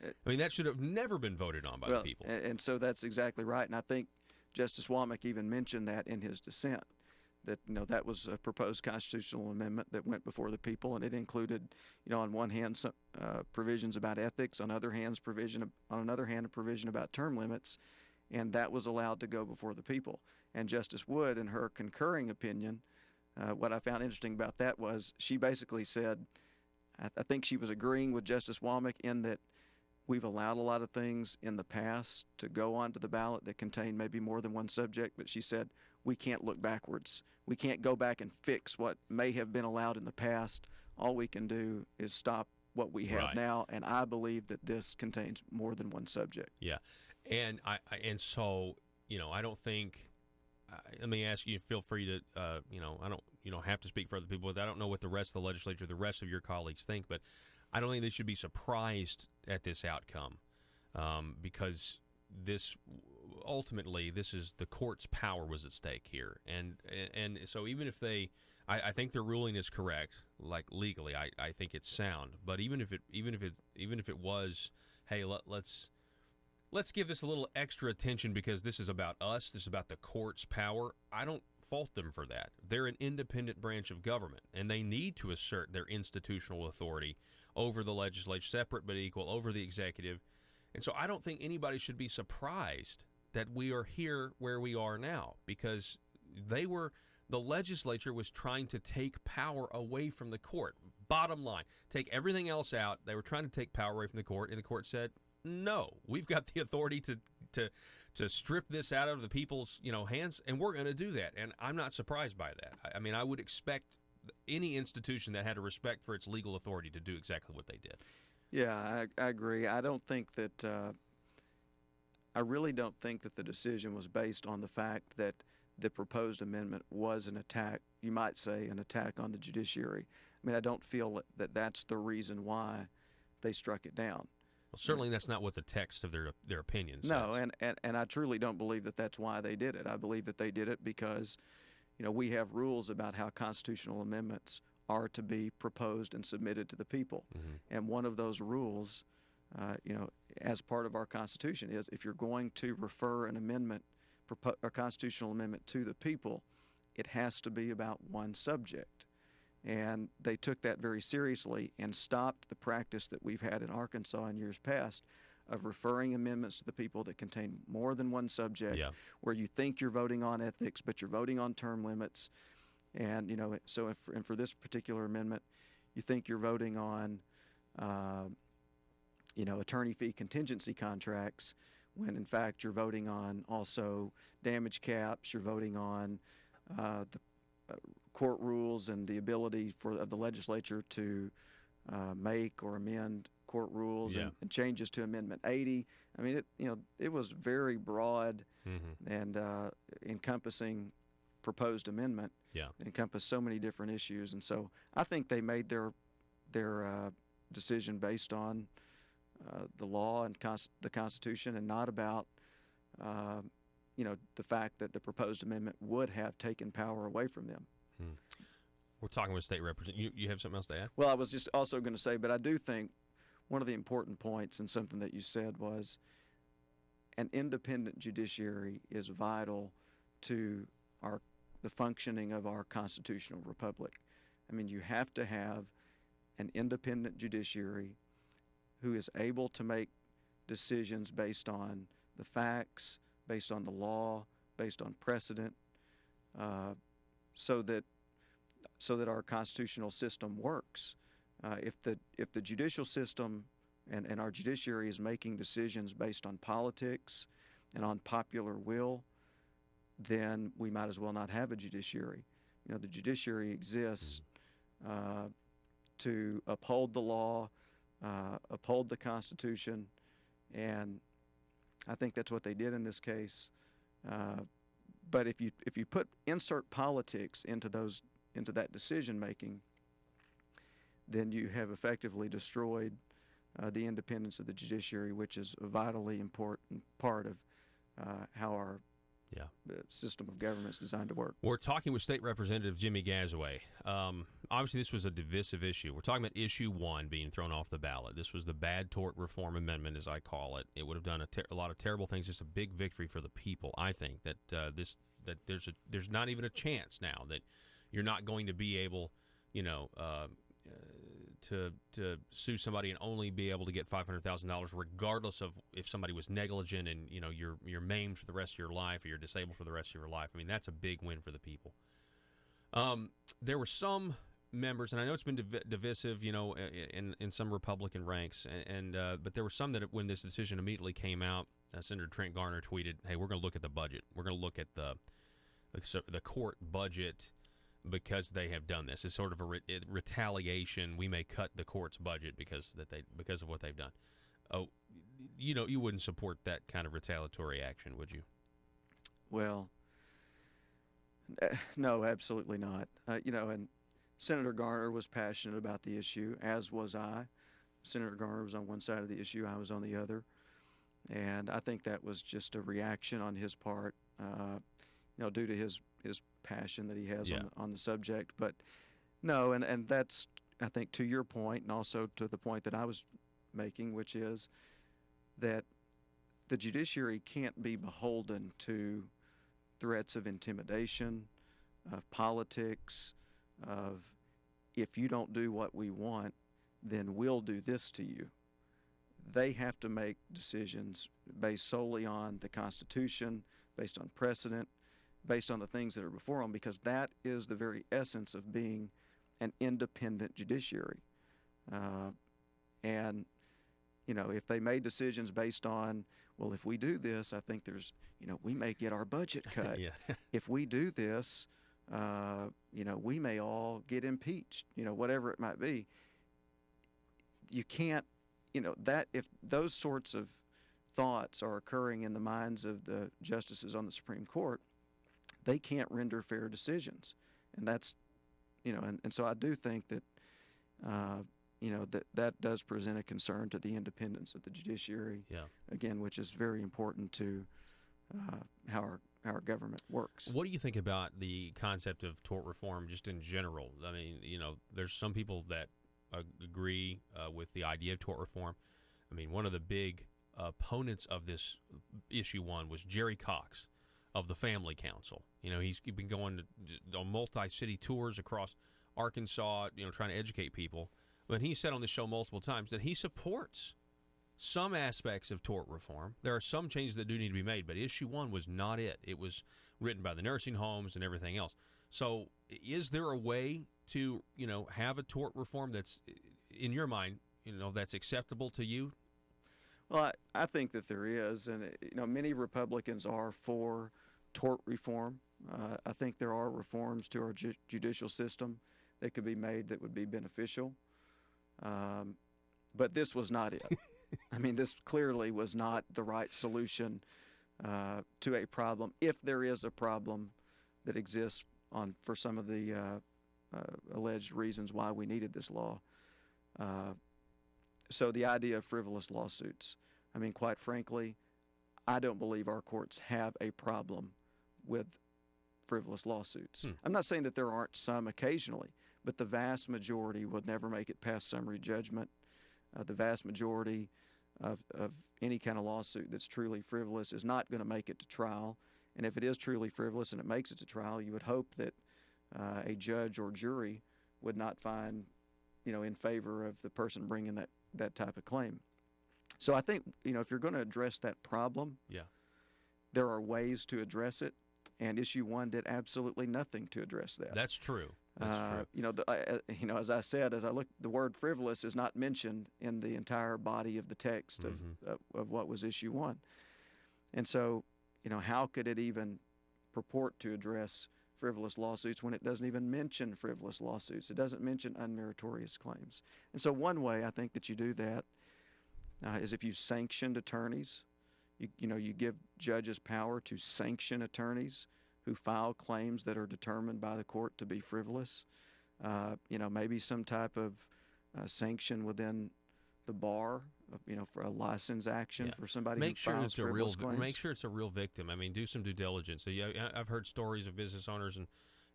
I mean, that should have never been voted on by the people. And so that's exactly right. And I think Justice Womack even mentioned that in his dissent, that that was a proposed constitutional amendment that went before the people, and it included, on one hand, some provisions about ethics, on another hand, a provision about term limits. And that was allowed to go before the people. And Justice Wood, in her concurring opinion, what I found interesting about that was she basically said, I think she was agreeing with Justice Womack in that we've allowed a lot of things in the past to go onto the ballot that contain maybe more than one subject, but she said we can't look backwards. We can't go back and fix what may have been allowed in the past. All we can do is stop what we have now, and I believe that this contains more than one subject. Yeah. And so I don't think. Let me ask you. Feel free to. You don't have to speak for other people. But I don't know what the rest of the legislature, the rest of your colleagues think. But I don't think they should be surprised at this outcome, because ultimately this is the court's power was at stake here, and so even if I think their ruling is correct, like legally, I think it's sound. But even if it was, hey, let's give this a little extra attention because this is about us, this is about the court's power, I don't fault them for that. They're an independent branch of government, and they need to assert their institutional authority over the legislature, separate but equal, over the executive. And so I don't think anybody should be surprised that we are here where we are now, because the legislature was trying to take power away from the court. Bottom line, take everything else out. They were trying to take power away from the court, and the court said, no, we've got the authority to strip this out of the people's hands, and we're going to do that. And I'm not surprised by that. I mean, I would expect any institution that had a respect for its legal authority to do exactly what they did. Yeah, I agree. I don't think that I really don't think that the decision was based on the fact that the proposed amendment was an attack, you might say, an attack on the judiciary. I mean, I don't feel that that's the reason why they struck it down. Well, certainly that's not what the text of their opinion says. No, and I truly don't believe that that's why they did it. I believe that they did it because, we have rules about how constitutional amendments are to be proposed and submitted to the people. Mm-hmm. And one of those rules, as part of our Constitution is if you're going to refer an amendment, a constitutional amendment to the people, it has to be about one subject. And they took that very seriously and stopped the practice that we've had in Arkansas in years past of referring amendments to the people that contain more than one subject, where you think you're voting on ethics, but you're voting on term limits. And, so for this particular amendment, you think you're voting on, attorney fee contingency contracts, when in fact you're voting on also damage caps, you're voting on the court rules and the ability of the legislature to make or amend court rules and changes to Amendment 80. I mean, it was very broad and encompassing proposed amendment. It encompassed so many different issues, and so I think they made their decision based on the law and the Constitution, and not about the fact that the proposed amendment would have taken power away from them. We're talking with state representative. You have something else to add? Well, I was just also going to say, but I do think one of the important points and something that you said was an independent judiciary is vital to the functioning of our constitutional republic. I mean, you have to have an independent judiciary who is able to make decisions based on the facts, based on the law, based on precedent, so that our constitutional system works. If the judicial system and our judiciary is making decisions based on politics and on popular will, then we might as well not have a judiciary. The judiciary exists to uphold the law, uphold the Constitution, and I think that's what they did in this case. But if you insert politics into that decision making, then you have effectively destroyed the independence of the judiciary, which is a vitally important part of how our system of government is designed to work. We're talking with State Representative Jimmy Gazaway. Obviously, this was a divisive issue. We're talking about issue 1 being thrown off the ballot. This was the bad tort reform amendment, as I call it. It would have done a lot of terrible things. Just a big victory for the people. I think that there's not even a chance now that you're not going to be able, to sue somebody and only be able to get $500,000, regardless of if somebody was negligent and you're maimed for the rest of your life or you're disabled for the rest of your life. I mean, that's a big win for the people. There were some members, and I know it's been divisive, in some Republican ranks, but there were some that when this decision immediately came out, Senator Trent Garner tweeted, "Hey, we're going to look at the budget. We're going to look at the court budget." Because they have done this, it's sort of a retaliation. We may cut the court's budget because of what they've done. Oh, you wouldn't support that kind of retaliatory action, would you? Well, no, absolutely not. And Senator Garner was passionate about the issue, as was I. Senator Garner was on one side of the issue, I was on the other, and I think that was just a reaction on his part, due to his passion that he has on the subject. But no, and that's, I think, to your point, and also to the point that I was making, which is that the judiciary can't be beholden to threats of intimidation, of politics, of if you don't do what we want, then we'll do this to you. They have to make decisions based solely on the Constitution, based on precedent, based on the things that are before them, because that is the very essence of being an independent judiciary. And, if they made decisions based on, well, if we do this, I think there's, we may get our budget cut. If we do this, we may all get impeached, whatever it might be. You can't, that if those sorts of thoughts are occurring in the minds of the justices on the Supreme Court, they can't render fair decisions. And that's, and so I do think that, that does present a concern to the independence of the judiciary, again, which is very important to how our government works. What do you think about the concept of tort reform just in general? I mean, there's some people that agree with the idea of tort reform. I mean, one of the big opponents of this issue 1 was Jerry Cox of the Family Council. He's been going on multi-city tours across Arkansas, trying to educate people. But he said on the show multiple times that he supports some aspects of tort reform. There are some changes that do need to be made, but issue 1 was not it. It was written by the nursing homes and everything else. So is there a way to, have a tort reform that's, in your mind, that's acceptable to you? Well, I think that there is, and many Republicans are for tort reform. I think there are reforms to our judicial system that could be made that would be beneficial. But this was not it. I mean, this clearly was not the right solution to a problem, if there is a problem that exists for some of the alleged reasons why we needed this law. So the idea of frivolous lawsuits, I mean, quite frankly, I don't believe our courts have a problem with frivolous lawsuits. I'm not saying that there aren't some occasionally, but the vast majority would never make it past summary judgment. The vast majority of any kind of lawsuit that's truly frivolous is not going to make it to trial. And if it is truly frivolous and it makes it to trial, you would hope that a judge or jury would not find, in favor of the person bringing that type of claim. So I think, if you're going to address that problem, there are ways to address it, and issue 1 did absolutely nothing to address that. That's true. That's true. As I said, as I look, the word frivolous is not mentioned in the entire body of the text of what was issue 1. And so, how could it even purport to address frivolous lawsuits when it doesn't even mention frivolous lawsuits? It doesn't mention unmeritorious claims. And so one way I think that you do that is if you sanctioned attorneys. You give judges power to sanction attorneys who file claims that are determined by the court to be frivolous. Maybe some type of sanction within the bar, for a license action for somebody who files frivolous claims. Make sure it's a real victim. I mean, do some due diligence. So I've heard stories of business owners, and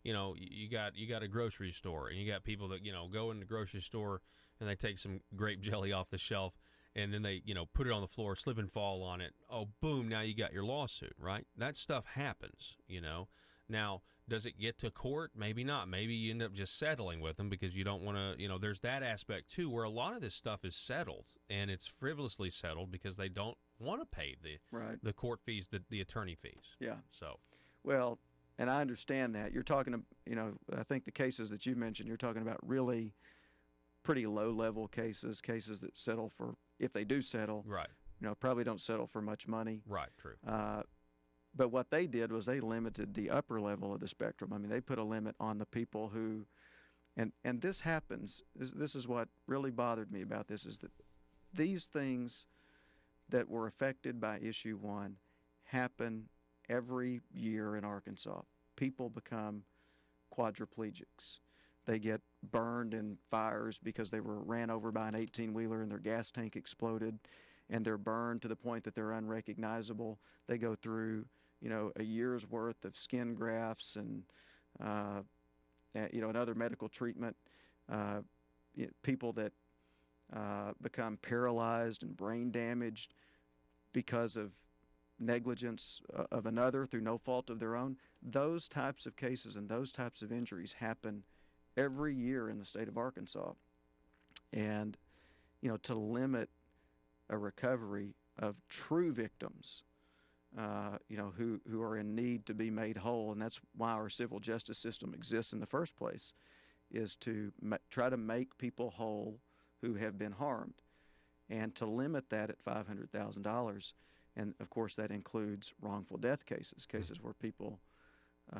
you got a grocery store, and you got people that go in the grocery store and they take some grape jelly off the shelf, and then they, put it on the floor, slip and fall on it. Oh, boom, now you got your lawsuit, right? That stuff happens, Now, does it get to court? Maybe not. Maybe you end up just settling with them because you don't want to, there's that aspect, too, where a lot of this stuff is settled, and it's frivolously settled because they don't want to pay the court fees, the attorney fees. Yeah. So. Well, and I understand that. You're talking, I think the cases that you mentioned, you're talking about really pretty low-level cases that settle for, if they do settle, probably don't settle for much money. Right, true. But what they did was they limited the upper level of the spectrum. I mean, they put a limit on the people who, and this happens, this is what really bothered me about this, is that these things that were affected by issue 1 happen every year in Arkansas. People become quadriplegics. They get burned in fires because they were ran over by an 18-wheeler and their gas tank exploded, and they're burned to the point that they're unrecognizable. They go through, a year's worth of skin grafts and, and other medical treatment. People that become paralyzed and brain damaged because of negligence of another through no fault of their own. Those types of cases and those types of injuries happen every year in the state of Arkansas. And, to limit a recovery of true victims, who are in need to be made whole, and that's why our civil justice system exists in the first place, is to try to make people whole who have been harmed, and to limit that at $500,000. And, of course, that includes wrongful death cases where people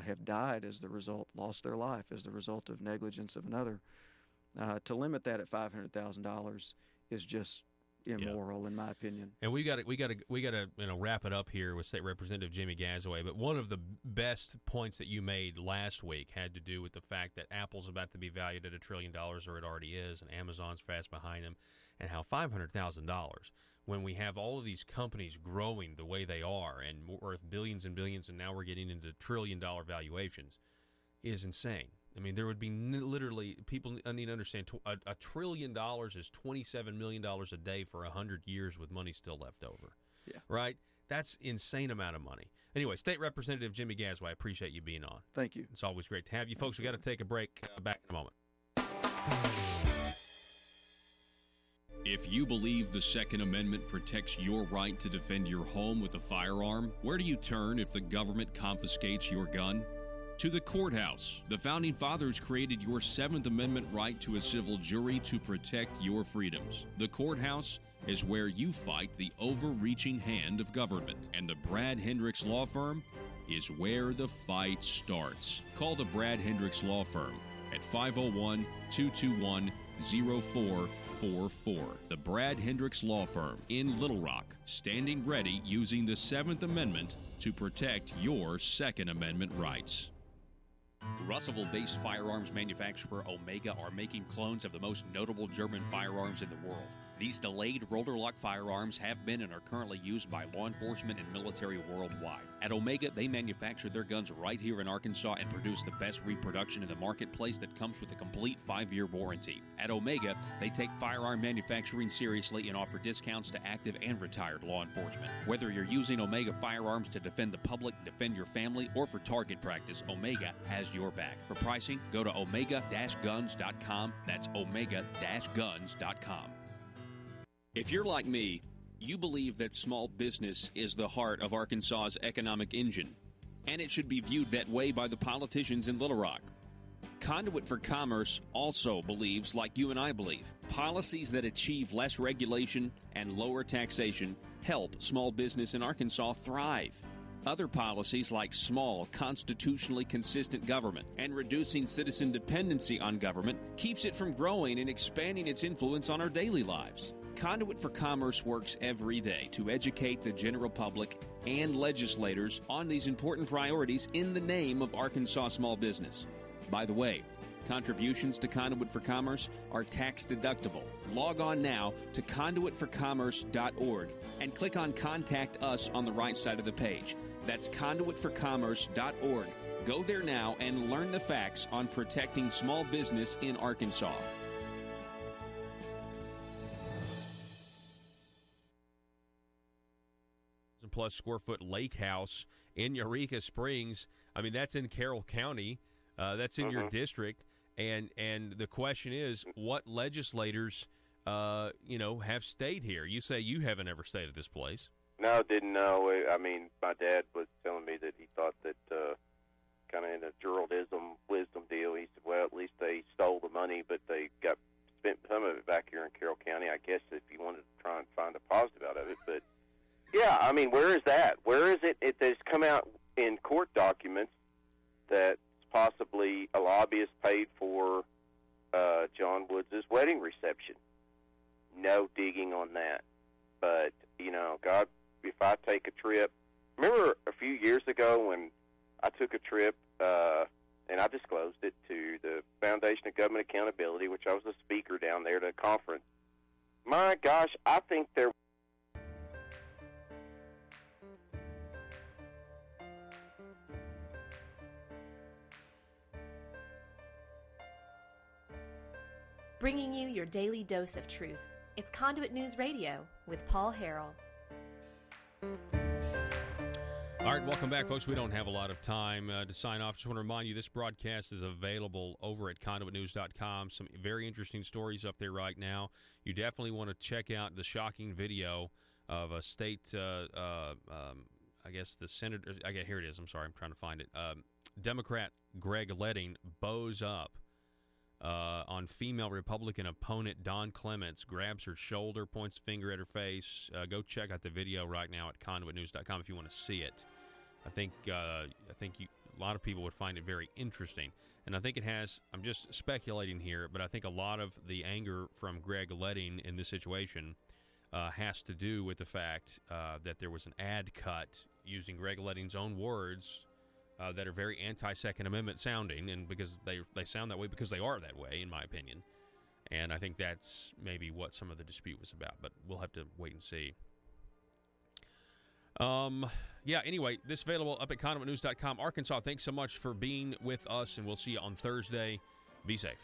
have died as the result, lost their life as the result of negligence of another. To limit that at $500,000 is just immoral, in my opinion. And we got to wrap it up here with State Representative Jimmy Gazaway. But one of the best points that you made last week had to do with the fact that Apple's about to be valued at $1 trillion, or it already is, and Amazon's fast behind them, and how $500,000, when we have all of these companies growing the way they are and worth billions and billions, and now we're getting into $1 trillion valuations, is insane. I mean, there would be literally, people need to understand, $1 trillion is $27 million a day for 100 years with money still left over. Yeah. Right? That's insane amount of money. Anyway, State Representative Jimmy Gazaway, I appreciate you being on. Thank you. It's always great to have you. Folks, we got to take a break. Back in a moment. If you believe the Second Amendment protects your right to defend your home with a firearm, where do you turn if the government confiscates your gun? To the courthouse. The Founding Fathers created your Seventh Amendment right to a civil jury to protect your freedoms. The courthouse is where you fight the overreaching hand of government, and the Brad Hendricks Law Firm is where the fight starts. Call the Brad Hendricks Law Firm at 501-221-0444. The Brad Hendricks Law Firm in Little Rock, standing ready using the Seventh Amendment to protect your Second Amendment rights. Russellville-based firearms manufacturer Omega are making clones of the most notable German firearms in the world. These delayed rotor-lock firearms have been and are currently used by law enforcement and military worldwide. At Omega, they manufacture their guns right here in Arkansas and produce the best reproduction in the marketplace that comes with a complete 5-year warranty. At Omega, they take firearm manufacturing seriously and offer discounts to active and retired law enforcement. Whether you're using Omega firearms to defend the public, defend your family, or for target practice, Omega has your back. For pricing, go to omega-guns.com. That's omega-guns.com. If you're like me, you believe that small business is the heart of Arkansas's economic engine, and it should be viewed that way by the politicians in Little Rock. Conduit for Commerce also believes, like you and I believe, policies that achieve less regulation and lower taxation help small business in Arkansas thrive. Other policies like small, constitutionally consistent government and reducing citizen dependency on government keeps it from growing and expanding its influence on our daily lives. Conduit for Commerce works every day to educate the general public and legislators on these important priorities in the name of Arkansas small business. By the way, contributions to Conduit for Commerce are tax deductible. Log on now to conduitforcommerce.org and click on Contact Us on the right side of the page. That's conduitforcommerce.org. Go there now and learn the facts on protecting small business in Arkansas. Plus square foot lake house in Eureka Springs. I mean, that's in Carroll County. That's in your district. And the question is, what legislators, have stayed here? You say you haven't ever stayed at this place. No, didn't know. I mean, my dad was telling me that he thought that kind of in a journalism wisdom deal, he said, well, at least they stole the money, but they spent some of it back here in Carroll County. I guess if you wanted to try and find a positive out of it, but yeah, I mean, where is that? Where is it? It's come out in court documents that possibly a lobbyist paid for John Woods' wedding reception. No digging on that. But, God, if I take a trip, remember a few years ago when I took a trip, and I disclosed it to the Foundation of Government Accountability, which I was a speaker down there at a conference. My gosh, I think there bringing you your daily dose of truth. It's Conduit News Radio with Paul Harrell. All right, welcome back, folks. We don't have a lot of time to sign off. Just want to remind you this broadcast is available over at conduitnews.com. Some very interesting stories up there right now. You definitely want to check out the shocking video of a state, I guess the senator, here it is. I'm sorry, I'm trying to find it. Democrat Greg Leding bows up on female Republican opponent Don Clements, grabs her shoulder, points a finger at her face. Go check out the video right now at conduitnews.com if you want to see it. I think a lot of people would find it very interesting. And I think it has, I'm just speculating here, but I think a lot of the anger from Greg Leding in this situation has to do with the fact that there was an ad cut using Greg Leding's own words that are very anti-Second Amendment sounding, and because they sound that way because they are that way, in my opinion. And I think that's maybe what some of the dispute was about, but we'll have to wait and see. Anyway, this available up at conduitnews.com. Arkansas, thanks so much for being with us, and we'll see you on Thursday. Be safe.